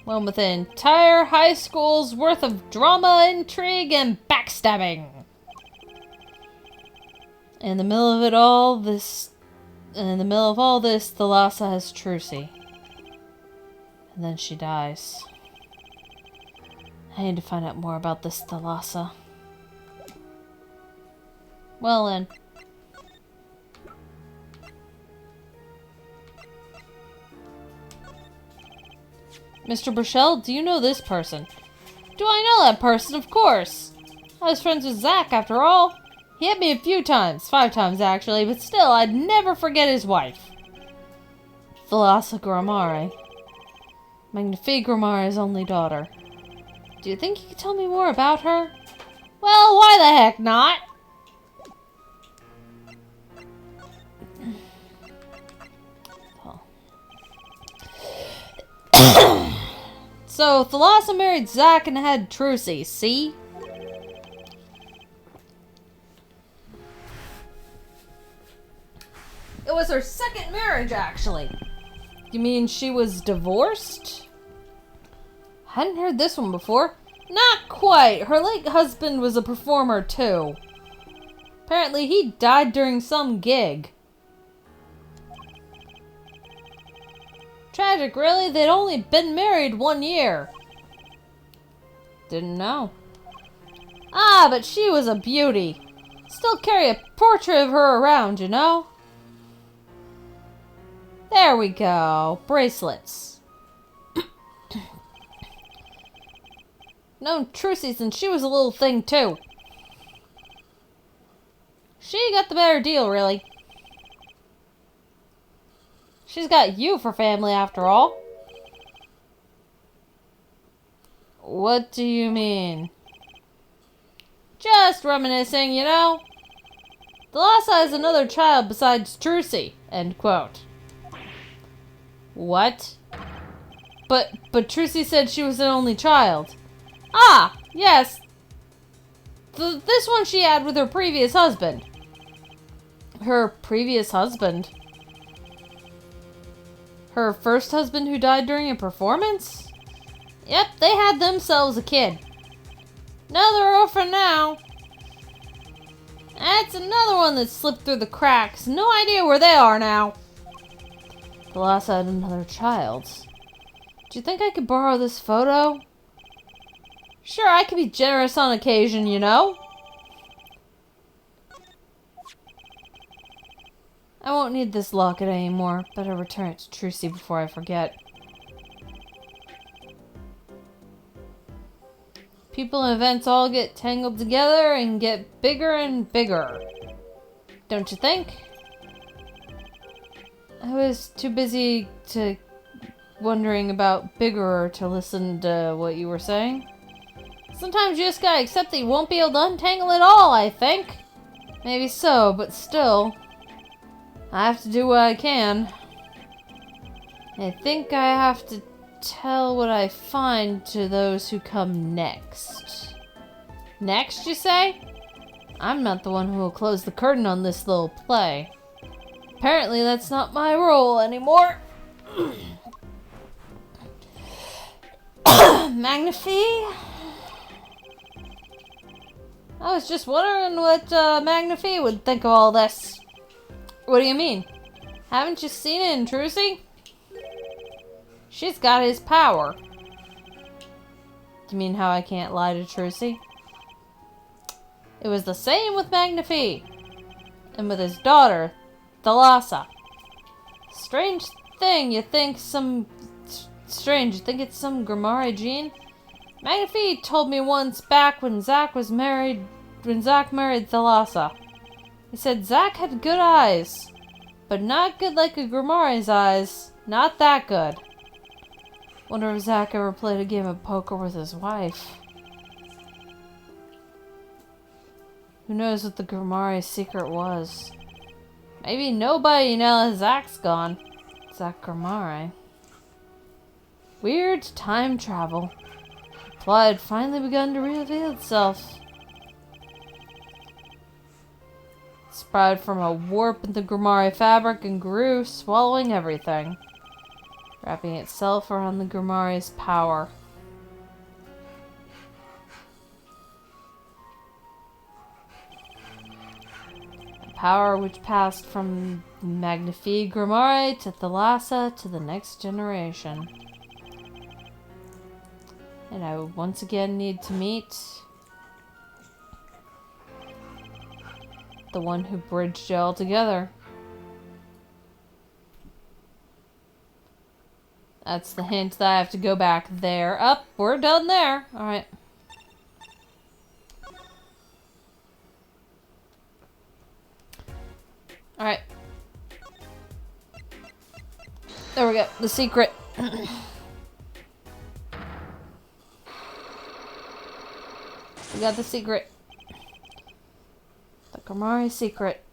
One with an entire high school's worth of drama, intrigue, and backstabbing. In the middle of all this, Thalassa has Trucy. And then she dies. I need to find out more about this Thalassa. Well then. Mr. Burchell, do you know this person? Do I know that person? Of course. I was friends with Zach, after all. He hit me a few times. 5 times, actually. But still, I'd never forget his wife. Thalassa Grimari. Magnifi Grimari's only daughter. Do you think you could tell me more about her? Well, why the heck not? So, Thalassa married Zach and had Trucy, see? It was her second marriage, actually. You mean she was divorced? Hadn't heard this one before. Not quite. Her late husband was a performer, too. Apparently, he died during some gig. Tragic, really? They'd only been married 1 year. Didn't know. Ah, but she was a beauty. Still carry a portrait of her around, you know? There we go. Bracelets. Known Trucy since she was a little thing, too. She got the better deal, really. She's got you for family, after all. What do you mean? Just reminiscing, you know? Thalassa has another child besides Trucy. End quote. What? But Trucy said she was an only child. Ah, yes. This one she had with her previous husband. Her previous husband. Her first husband who died during a performance? Yep, they had themselves a kid. Another orphan now. That's another one that slipped through the cracks. No idea where they are now. Thalassa had another child. Do you think I could borrow this photo? Sure, I could be generous on occasion, you know? I won't need this locket anymore. Better return it to Trucy before I forget. People and events all get tangled together and get bigger and bigger. Don't you think? I was too busy wondering about bigger to listen to what you were saying. Sometimes you just gotta accept that you won't be able to untangle it all, I think. Maybe so, but still. I have to do what I can. I think I have to tell what I find to those who come next. Next, you say? I'm not the one who will close the curtain on this little play. Apparently, that's not my role anymore. Magnifi? I was just wondering what Magnifi would think of all this. What do you mean? Haven't you seen it in Trucy? She's got his power. Do you mean how I can't lie to Trucy? It was the same with Magnifi. And with his daughter, Thalassa. Strange thing, you think it's some Grimari gene? Magnifi told me once back when Zack married Thalassa. He said Zack had good eyes, but not good like a Grimari's eyes. Not that good. Wonder if Zack ever played a game of poker with his wife. Who knows what the Grimari's secret was? Maybe nobody now that Zack's gone. Zack Grimari. Weird time travel. The plot had finally begun to reveal itself. It sprouted from a warp in the Grimari fabric and grew, swallowing everything, wrapping itself around the Grimari's power. A power which passed from Magnifi Grimari to Thalassa to the next generation. And I would once again need to meet the one who bridged it all together. That's the hint that I have to go back there. Up, we're done there. Alright. Alright. There we go. The secret. We got the secret. The Grimari secret.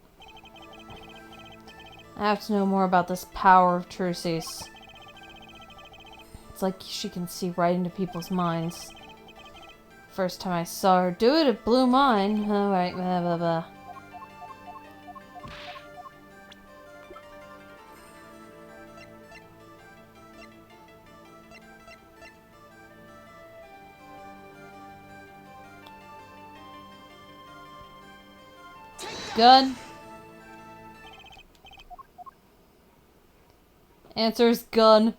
I have to know more about this power of Trucy's. It's like she can see right into people's minds. First time I saw her do it, it blew mine. Alright, blah blah blah. Gun. Answer's gun.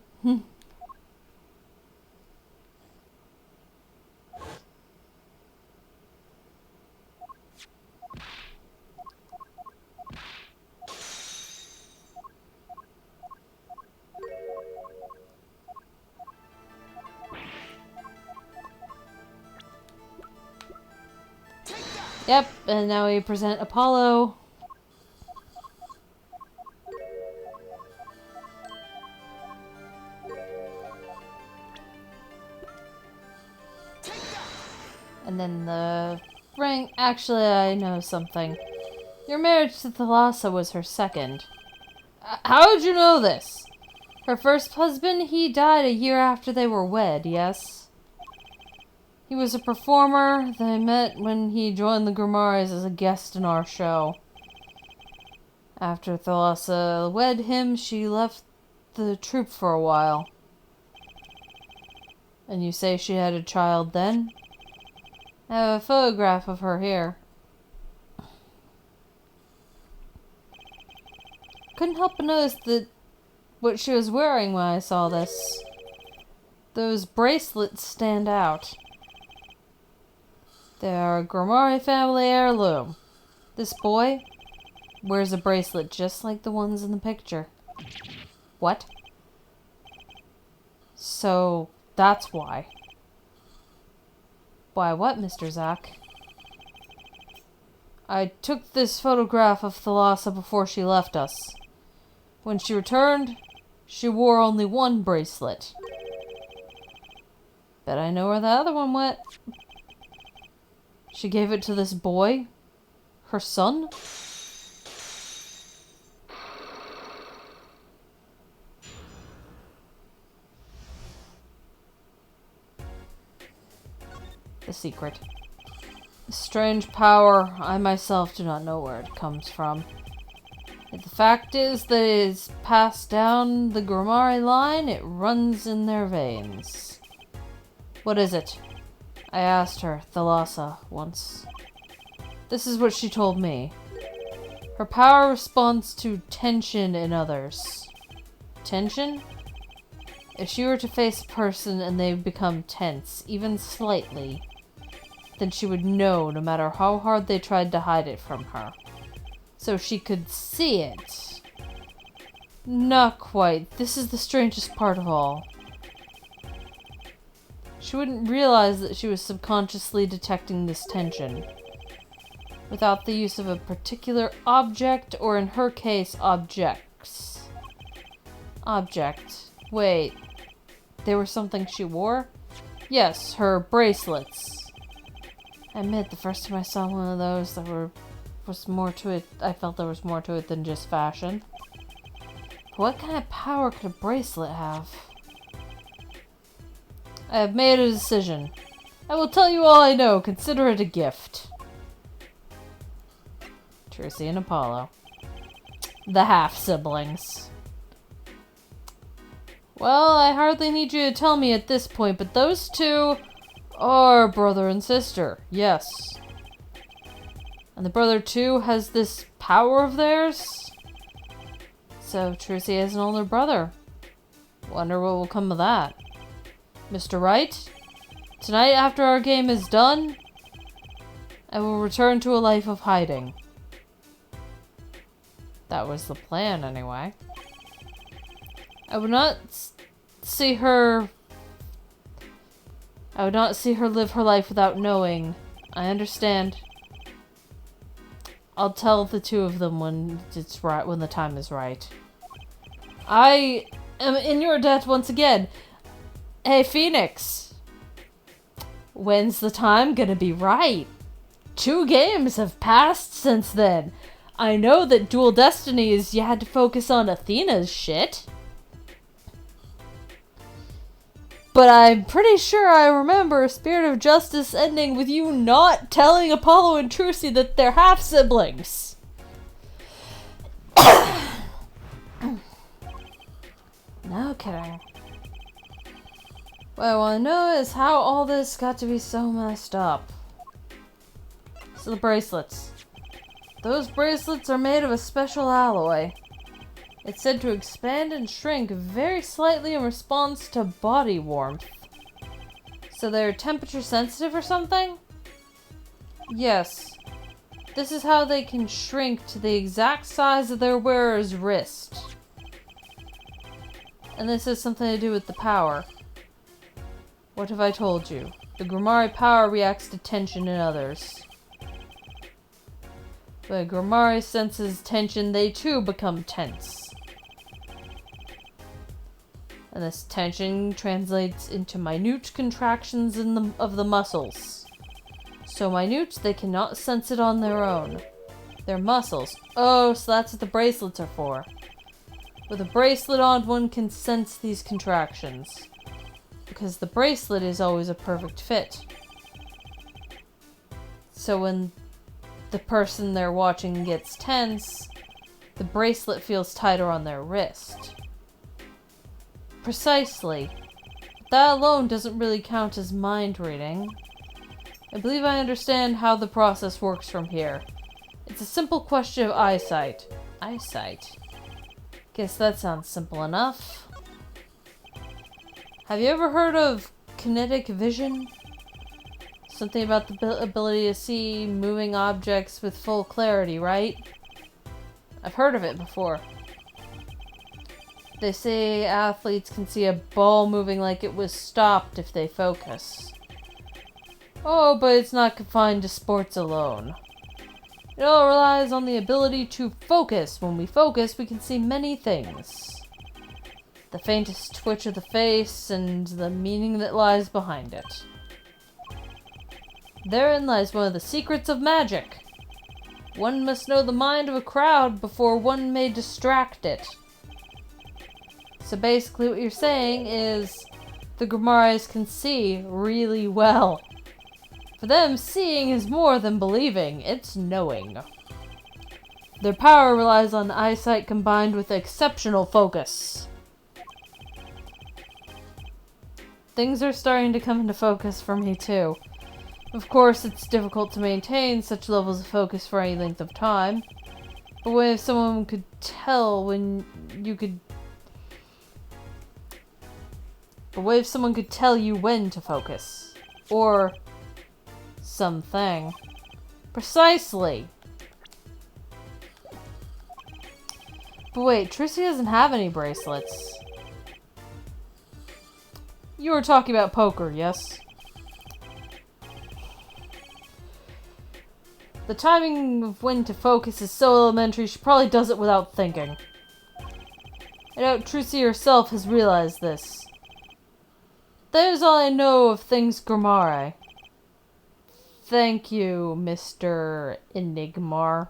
Yep, and now we present Apollo. And then the ring. Actually, I know something. Your marriage to Thalassa was her second. How did you know this? Her first husband, he died a year after they were wed, yes? He was a performer. They met when he joined the Grimaris as a guest in our show. After Thalassa wed him, she left the troop for a while. And you say she had a child then? I have a photograph of her here. Couldn't help but notice that what she was wearing when I saw this. Those bracelets stand out. They are a Grimari family heirloom. This boy wears a bracelet just like the ones in the picture. What? So, that's why. Why what, Mr. Zack? I took this photograph of Thalassa before she left us. When she returned, she wore only one bracelet. Bet I know where the other one went. She gave it to this boy? Her son? The secret. A strange power, I myself do not know where it comes from. Yet the fact is that it is passed down the Grimari line, it runs in their veins. What is it? I asked her, Thalassa, once. This is what she told me. Her power responds to tension in others. Tension? If she were to face a person and they become tense, even slightly, then she would know no matter how hard they tried to hide it from her. So she could see it. Not quite. This is the strangest part of all. She wouldn't realize that she was subconsciously detecting this tension. Without the use of a particular object, or in her case, objects. Object. Wait. They were something she wore? Yes, her bracelets. I admit, the first time I saw one of those, was more to it. I felt there was more to it than just fashion. But what kind of power could a bracelet have? I have made a decision. I will tell you all I know. Consider it a gift. Trucy and Apollo. The half-siblings. Well, I hardly need you to tell me at this point, but those two are brother and sister. Yes. And the brother too has this power of theirs? So Trucy has an older brother. Wonder what will come of that. Mr. Wright? Tonight after our game is done, I will return to a life of hiding. That was the plan anyway. I would not see her live her life without knowing. I understand. I'll tell the two of them when it's right, when the time is right. I am in your debt once again. Hey, Phoenix. When's the time gonna be right? 2 games have passed since then. I know that Dual Destinies, you had to focus on Athena's shit. But I'm pretty sure I remember Spirit of Justice ending with you not telling Apollo and Trucy that they're half-siblings. No kidding. What I want to know is how all this got to be so messed up. So the bracelets. Those bracelets are made of a special alloy. It's said to expand and shrink very slightly in response to body warmth. So they're temperature sensitive or something? Yes. This is how they can shrink to the exact size of their wearer's wrist. And this has something to do with the power. What have I told you? The Grimari power reacts to tension in others. When Grimari senses tension, they too become tense. And this tension translates into minute contractions of the muscles. So minute, they cannot sense it on their own. Their muscles. Oh, so that's what the bracelets are for. With a bracelet on, one can sense these contractions. Because the bracelet is always a perfect fit. So when the person they're watching gets tense, The bracelet feels tighter on their wrist. Precisely. That alone doesn't really count as mind reading. I believe I understand how the process works from here. It's a simple question of eyesight. Eyesight? Guess that sounds simple enough. Have you ever heard of kinetic vision? Something about the ability to see moving objects with full clarity, right? I've heard of it before. They say athletes can see a ball moving like it was stopped if they focus. Oh, but it's not confined to sports alone. It all relies on the ability to focus. When we focus, we can see many things. The faintest twitch of the face and the meaning that lies behind it. Therein lies one of the secrets of magic. One must know the mind of a crowd before one may distract it. So basically what you're saying is the Grimoires can see really well. For them, seeing is more than believing, it's knowing. Their power relies on eyesight combined with exceptional focus. Things are starting to come into focus for me too. Of course, it's difficult to maintain such levels of focus for any length of time. But what if someone could tell when you could... But what if someone could tell you when to focus? Or... something. Precisely! But wait, Trissy doesn't have any bracelets. You were talking about poker, yes? The timing of when to focus is so elementary, she probably does it without thinking. I doubt Trissy herself has realized this. That is all I know of things Grimoire. Thank you, Mr. Enigmar.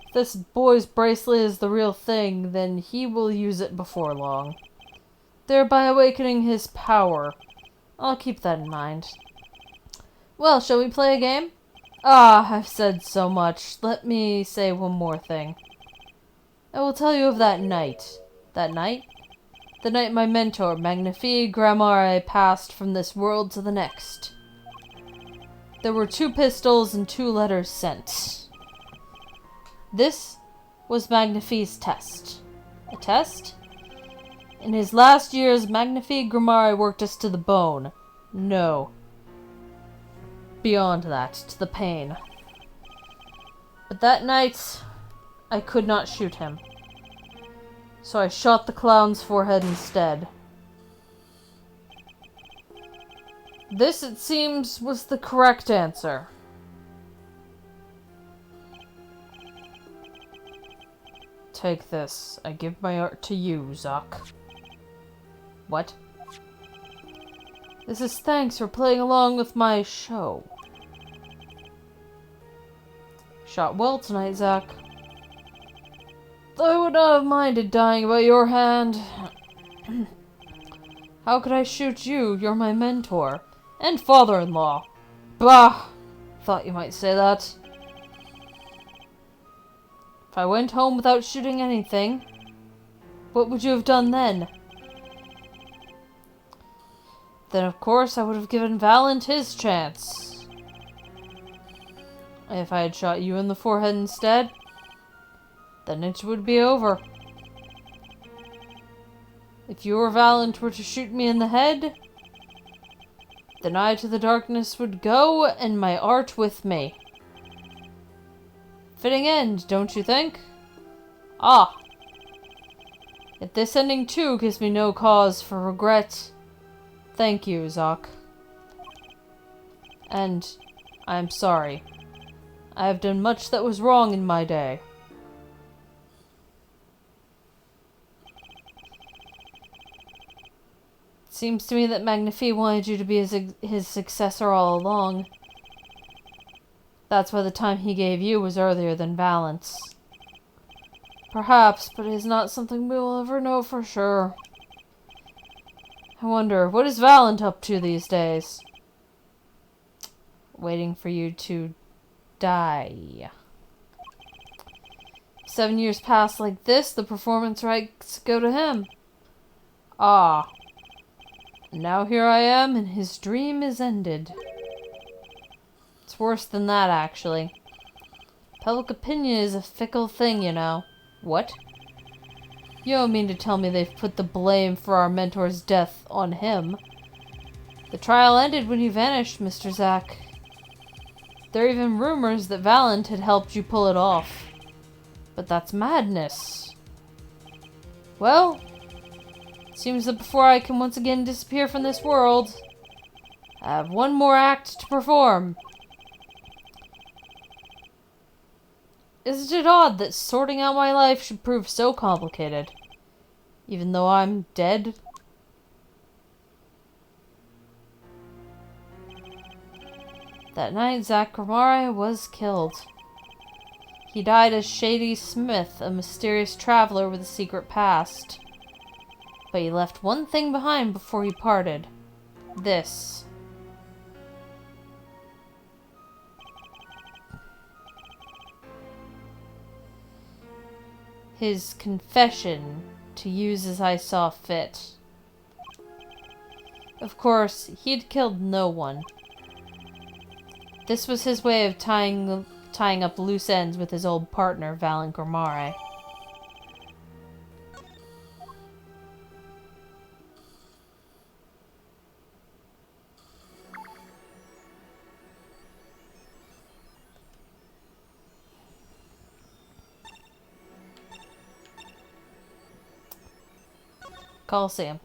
If this boy's bracelet is the real thing, then he will use it before long. Thereby awakening his power. I'll keep that in mind. Well, shall we play a game? Ah, I've said so much. Let me say one more thing. I will tell you of that night. That night? The night my mentor, Magnifique Grimoire, passed from this world to the next. There were 2 pistols and 2 letters sent. This was Magnifique's test. A test? In his last years, Magnifique Grimoire worked us to the bone. No. Beyond that, to the pain. But that night, I could not shoot him. So I shot the clown's forehead instead. This, it seems, was the correct answer. Take this. I give my art to you, Zoc. What? This is thanks for playing along with my show. Shot well tonight, Zack. Though I would not have minded dying by your hand. How could I shoot you? You're my mentor. And father-in-law. Bah! Thought you might say that. If I went home without shooting anything, what would you have done then? Then of course I would have given Valent his chance. If I had shot you in the forehead instead, then it would be over. If you or Valent were to shoot me in the head, then I to the darkness would go, and my art with me. Fitting end, don't you think? Ah! Yet this ending too gives me no cause for regret. Thank you, Zoc. And I am sorry. I have done much that was wrong in my day. It seems to me that Magnifique wanted you to be his successor all along. That's why the time he gave you was earlier than Valent's. Perhaps, but it is not something we will ever know for sure. I wonder, what is Valent up to these days? Waiting for you to die. 7 years pass like this, the performance rights go to him. Ah. Now here I am, and his dream is ended. It's worse than that, actually. Public opinion is a fickle thing, you know. What? You don't mean to tell me they've put the blame for our mentor's death on him. The trial ended when he vanished, Mr. Zack. There are even rumors that Valent had helped you pull it off. But that's madness. Well, it seems that before I can once again disappear from this world, I have one more act to perform. Isn't it odd that sorting out my life should prove so complicated? Even though I'm dead? That night, Zack Gramare was killed. He died as Shady Smith, a mysterious traveler with a secret past. But he left one thing behind before he parted. This. His confession, to use as I saw fit. Of course, he'd killed no one. This was his way of tying up loose ends with his old partner, Valent Gramare. Coliseum.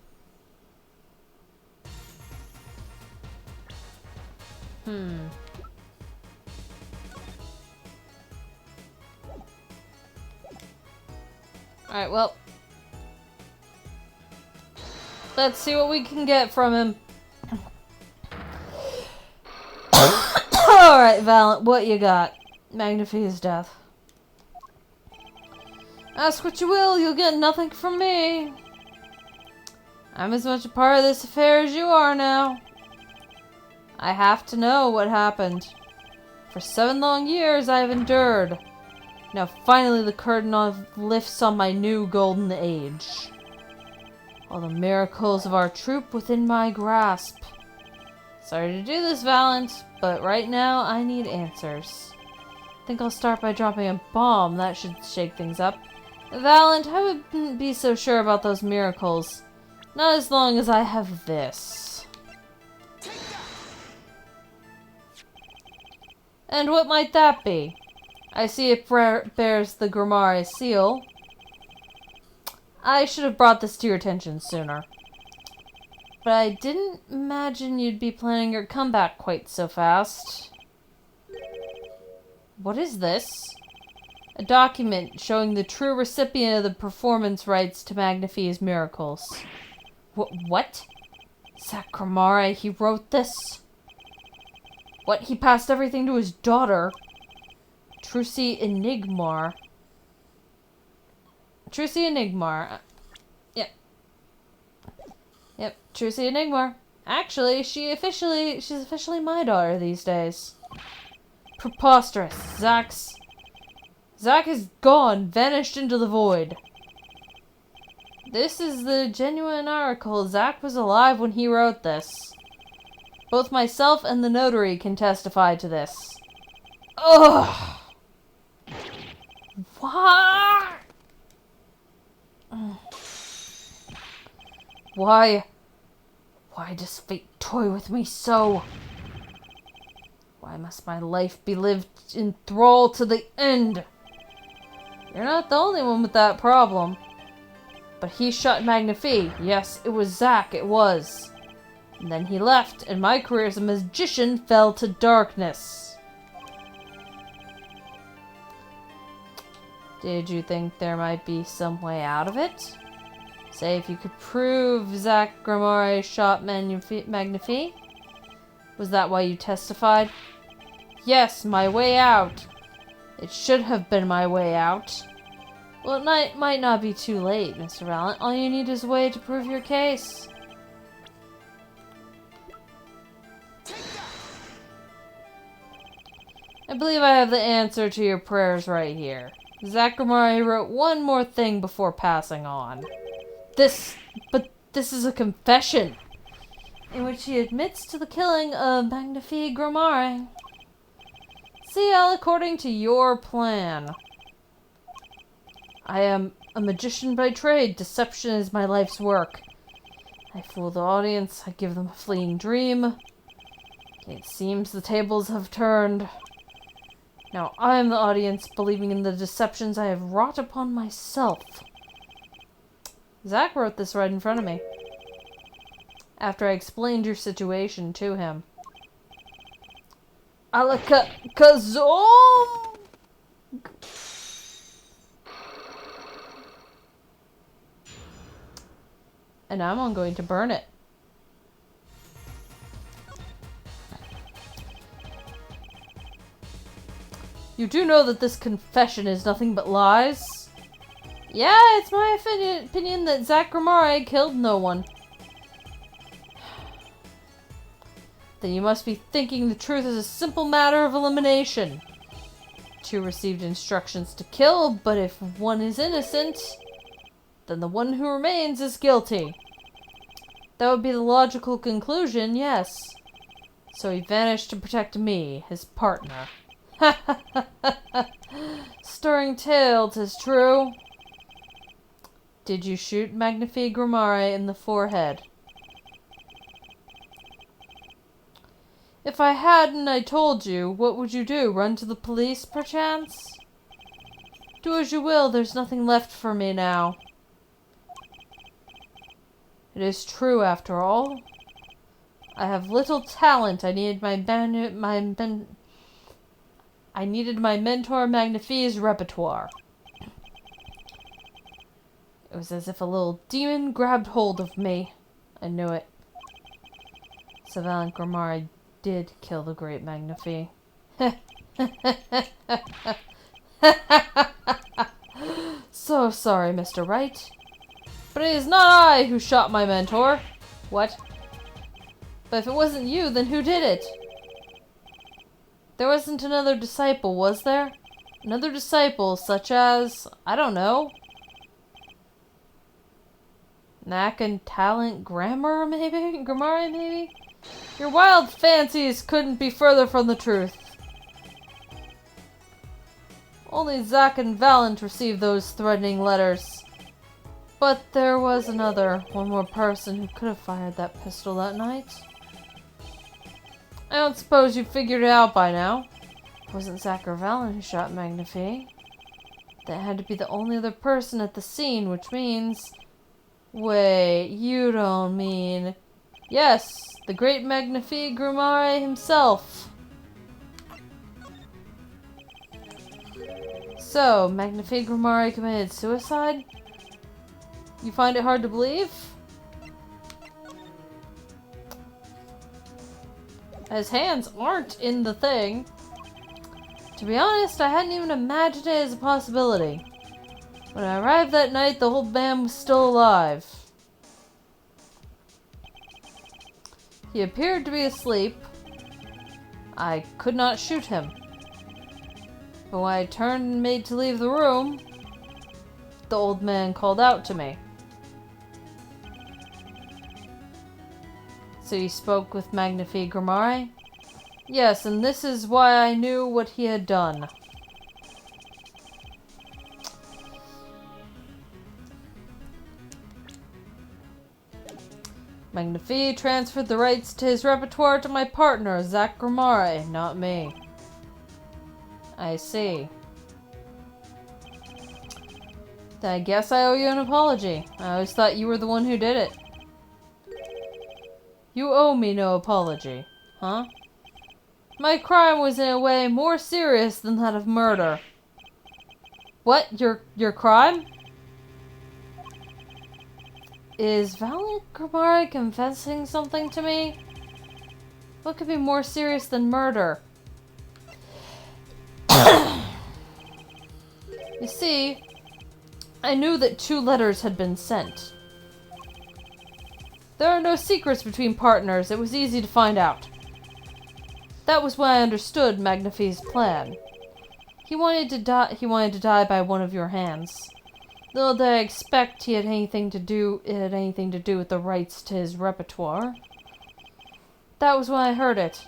Alright, well. Let's see what we can get from him. Alright, Valent, what you got? Magnifie's death. Ask what you will, you'll get nothing from me. I'm as much a part of this affair as you are now. I have to know what happened. For 7 long years I have endured. Now finally the curtain lifts on my new golden age. All the miracles of our troop within my grasp. Sorry to do this, Valent, but right now I need answers. Think I'll start by dropping a bomb. That should shake things up. Valent, I wouldn't be so sure about those miracles. Not as long as I have this. And what might that be? I see it bears the Gramare seal. I should have brought this to your attention sooner. But I didn't imagine you'd be planning your comeback quite so fast. What is this? A document showing the true recipient of the performance rights to Magnifie's miracles. What? Zack Gramare, he wrote this? What? He passed everything to his daughter? Trucy Enigmar. Yep. Yep, Trucy Enigmar. Actually, she's officially my daughter these days. Preposterous. Zack is gone, vanished into the void. This is the genuine article. Zack was alive when he wrote this. Both myself and the notary can testify to this. Ugh! Why? Why does fate toy with me so? Why must my life be lived in thrall to the end? You're not the only one with that problem. But he shot Magnifie. Yes, it was Zack, it was. And then he left, and my career as a magician fell to darkness. Did you think there might be some way out of it? Say if you could prove Zack Gramare shot Magnifie? Was that why you testified? Yes, my way out. It should have been my way out. Well, it might not be too late, Mr. Valent. All you need is a way to prove your case. I believe I have the answer to your prayers right here. Zachary wrote one more thing before passing on. This is a confession, in which he admits to the killing of Magnifique Grimare. See, all according to your plan. I am a magician by trade. Deception is my life's work. I fool the audience. I give them a fleeting dream. It seems the tables have turned. Now I am the audience, believing in the deceptions I have wrought upon myself. Zach wrote this right in front of me, after I explained your situation to him. Alakazom! And now I'm going to burn it. You do know that this confession is nothing but lies? Yeah, it's my opinion that Zachary killed no one. Then you must be thinking the truth is a simple matter of elimination. Two received instructions to kill, but if one is innocent, then the one who remains is guilty. That would be the logical conclusion, yes. So he vanished to protect me, his partner. Ha ha ha ha! Stirring tale, 'tis true. Did you shoot Magnifique Grimare in the forehead? If I hadn't, I told you, what would you do? Run to the police, perchance? Do as you will, there's nothing left for me now. It is true, after all. I have little talent. I needed my mentor Magnifique's repertoire. It was as if a little demon grabbed hold of me. I knew it. Savant Grimare did kill the great Magnifique. So sorry, Mr. Wright. But it is not I who shot my mentor. What? But if it wasn't you, then who did it? There wasn't another disciple, was there? Another disciple, such as, I don't know, knack and talent, Grimare maybe? Your wild fancies couldn't be further from the truth. Only Zack and Valent received those threatening letters. But there was one more person who could have fired that pistol that night. I don't suppose you figured it out by now. It wasn't Zack or Valent who shot Magnifique. That had to be the only other person at the scene, which means... Wait, you don't mean... Yes, the great Magnifique Grimare himself. So, Magnifique Grimare committed suicide? You find it hard to believe? His hands aren't in the thing. To be honest, I hadn't even imagined it as a possibility. When I arrived that night, the whole band was still alive. He appeared to be asleep. I could not shoot him. But when I turned and made to leave the room, the old man called out to me. So you spoke with Magnifique Grimare? Yes, and this is why I knew what he had done. Magnifique transferred the rights to his repertoire to my partner, Zack Grimare, not me. I see. Then I guess I owe you an apology. I always thought you were the one who did it. You owe me no apology, huh? My crime was in a way more serious than that of murder. What? Your crime? Is Valent Grimare confessing something to me? What could be more serious than murder? You see, I knew that 2 letters had been sent. There are no secrets between partners. It was easy to find out. That was when I understood Magnifique's plan. He wanted to die. He wanted to die by one of your hands. Though I expect it had anything to do with the rights to his repertoire. That was when I heard it.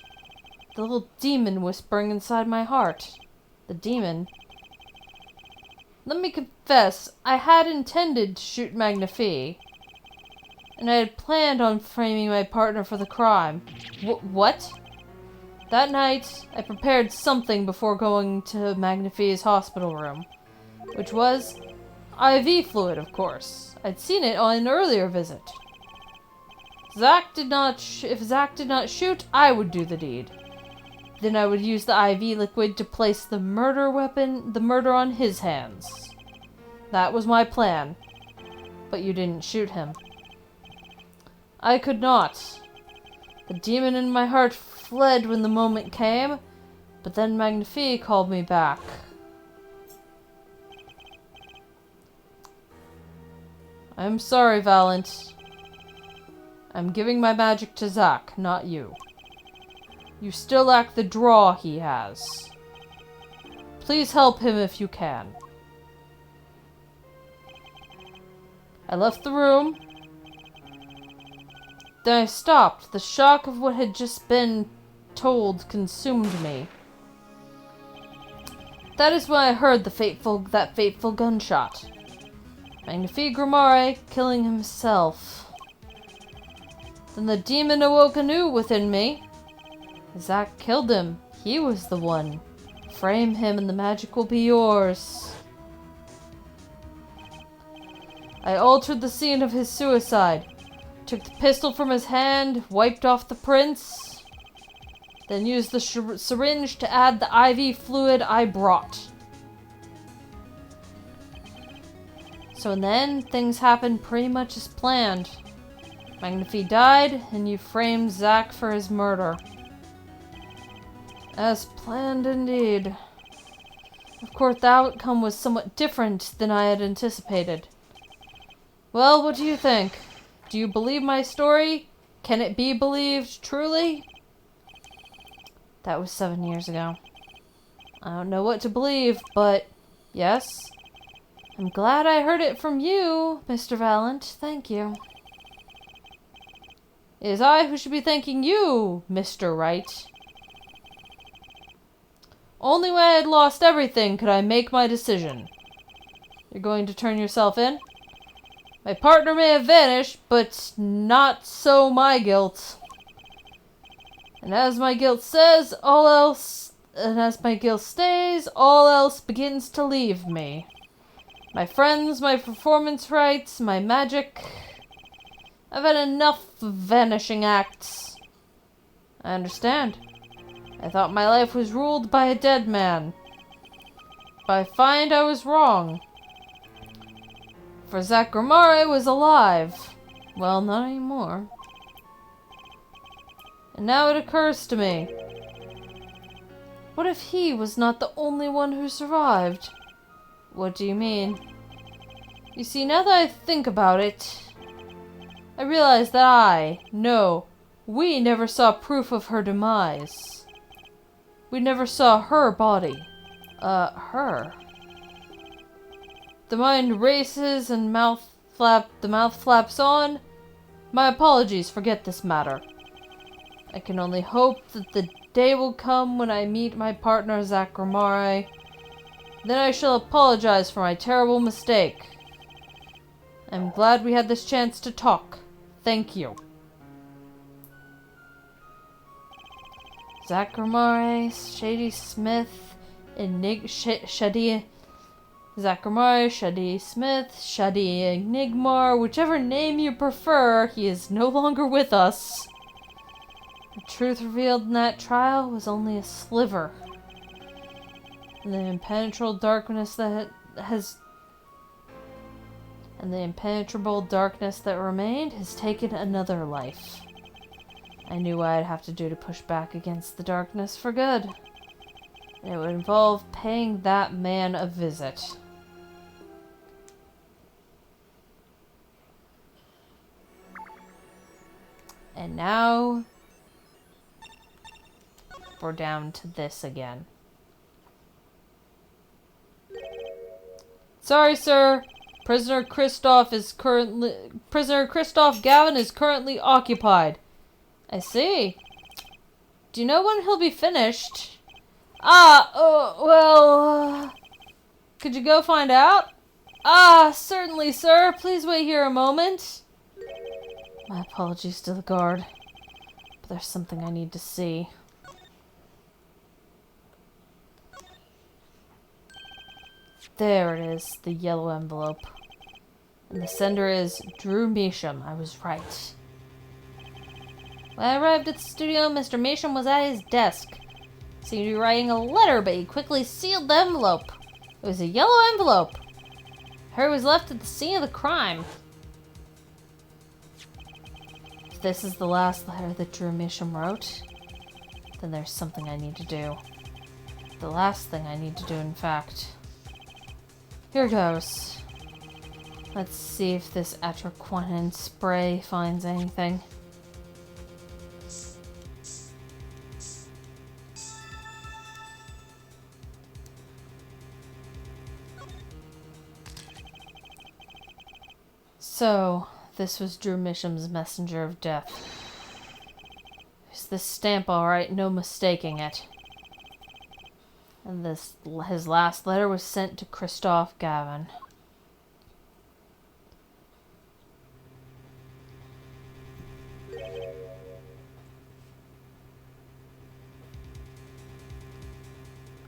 The little demon whispering inside my heart. The demon. Let me confess, I had intended to shoot Magnifi. And I had planned on framing my partner for the crime. What? That night, I prepared something before going to Magnifi's hospital room. Which was IV fluid, of course. I'd seen it on an earlier visit. If Zack did not shoot, I would do the deed. Then I would use the IV liquid to place the murder on his hands. That was my plan. But you didn't shoot him. I could not. The demon in my heart fled when the moment came, but then Magnifi called me back. I'm sorry, Valent. I'm giving my magic to Zack, not you. You still lack the draw he has. Please help him if you can. I left the room. Then I stopped. The shock of what had just been told consumed me. That is when I heard that fateful gunshot. Magnifi Grimare killing himself. Then the demon awoke anew within me. Zack killed him. He was the one. Frame him and the magic will be yours. I altered the scene of his suicide. Took the pistol from his hand, wiped off the prints, then used the syringe to add the IV fluid I brought. So in the end, things happened pretty much as planned. Magnifi died, and you framed Zack for his murder. As planned indeed. Of course, the outcome was somewhat different than I had anticipated. Well, what do you think? Do you believe my story? Can it be believed, truly? That was 7 years ago. I don't know what to believe, but yes. I'm glad I heard it from you, Mr. Valent. Thank you. It is I who should be thanking you, Mr. Wright. Only when I had lost everything could I make my decision. You're going to turn yourself in? My partner may have vanished, but not so my guilt. And as my guilt stays, all else begins to leave me. My friends, my performance rights, my magic. I've had enough of vanishing acts. I understand. I thought my life was ruled by a dead man. But I find I was wrong. For Zack Grimare was alive. Well, not anymore. And now it occurs to me. What if he was not the only one who survived? What do you mean? You see, now that I think about it, I realize that we never saw proof of her demise. We never saw her body. Her. The mind races and the mouth flaps on. My apologies, forget this matter. I can only hope that the day will come when I meet my partner, Zack Grimare. Then I shall apologize for my terrible mistake. I'm glad we had this chance to talk. Thank you. Zack Grimare, Shady Smith, Zack Grimare, Shady Smith, Shady Enigmar, whichever name you prefer, he is no longer with us. The truth revealed in that trial was only a sliver. And the impenetrable darkness that remained has taken another life. I knew what I'd have to do to push back against the darkness for good. And it would involve paying that man a visit. And now we're down to this again. Sorry, sir. Prisoner Christoph Gavin is currently occupied. I see. Do you know when he'll be finished? Could you go find out? Certainly, sir. Please wait here a moment. My apologies to the guard, but there's something I need to see. There it is, the yellow envelope. And the sender is Drew Measham. I was right. When I arrived at the studio, Mr. Measham was at his desk. Seemed to be writing a letter, but he quickly sealed the envelope. It was a yellow envelope. Harry was left at the scene of the crime. If this is the last letter that Drew Measham wrote, then there's something I need to do. The last thing I need to do, in fact. Here goes. Let's see if this atroquinin spray finds anything. So, this was Drew Measham's messenger of death. Is this stamp alright? No mistaking it. And his last letter was sent to Christoph Gavin.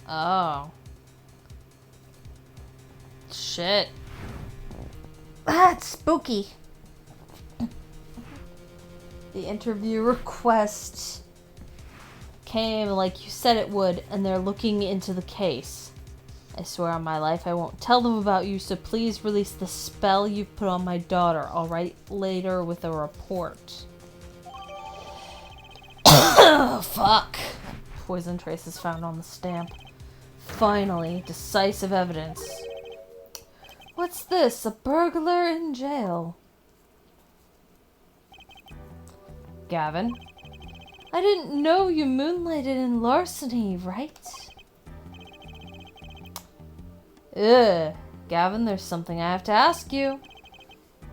Oh. Shit. That's spooky. The interview request came like you said it would, and they're looking into the case. I swear on my life I won't tell them about you, so please release the spell you've put on my daughter. I'll write later with a report. Oh, fuck. Poison traces found on the stamp. Finally, decisive evidence. What's this? A burglar in jail. Gavin? I didn't know you moonlighted in larceny, right? Ugh. Gavin, there's something I have to ask you.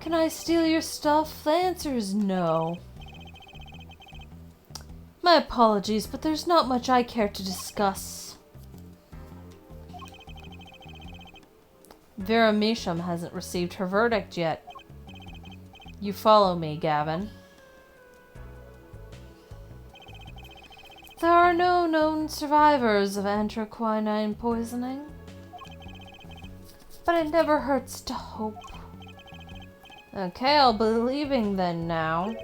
Can I steal your stuff? The answer is no. My apologies, but there's not much I care to discuss. Vera Measham hasn't received her verdict yet. You follow me, Gavin. There are no known survivors of atroquinin poisoning. But it never hurts to hope. Okay, I'll be leaving then now.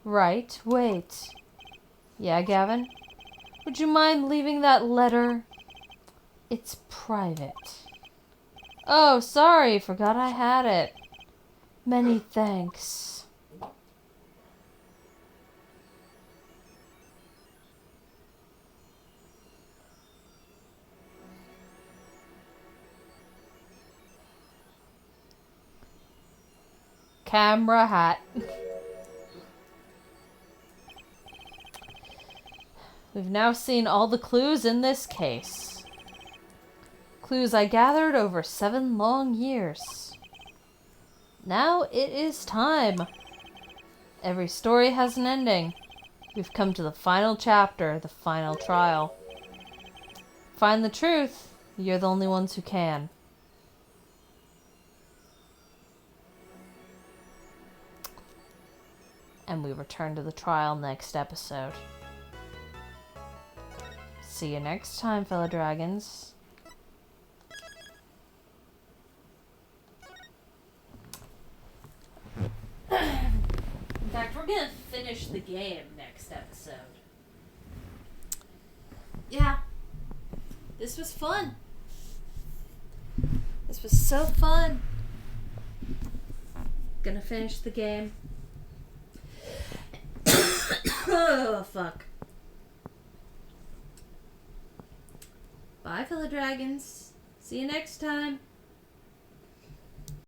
Right, wait. Yeah, Gavin? Would you mind leaving that letter? It's private. Oh, sorry, forgot I had it. Many thanks. Camera hat. We've now seen all the clues in this case. Clues I gathered over 7 long years. Now it is time. Every story has an ending. We've come to the final chapter, the final trial. Find the truth. You're the only ones who can. And we return to the trial next episode. See you next time, fellow dragons. In fact, we're gonna finish the game next episode. Yeah. This was fun. This was so fun. Gonna finish the game. Oh, fuck. Bye, fellow dragons. See you next time.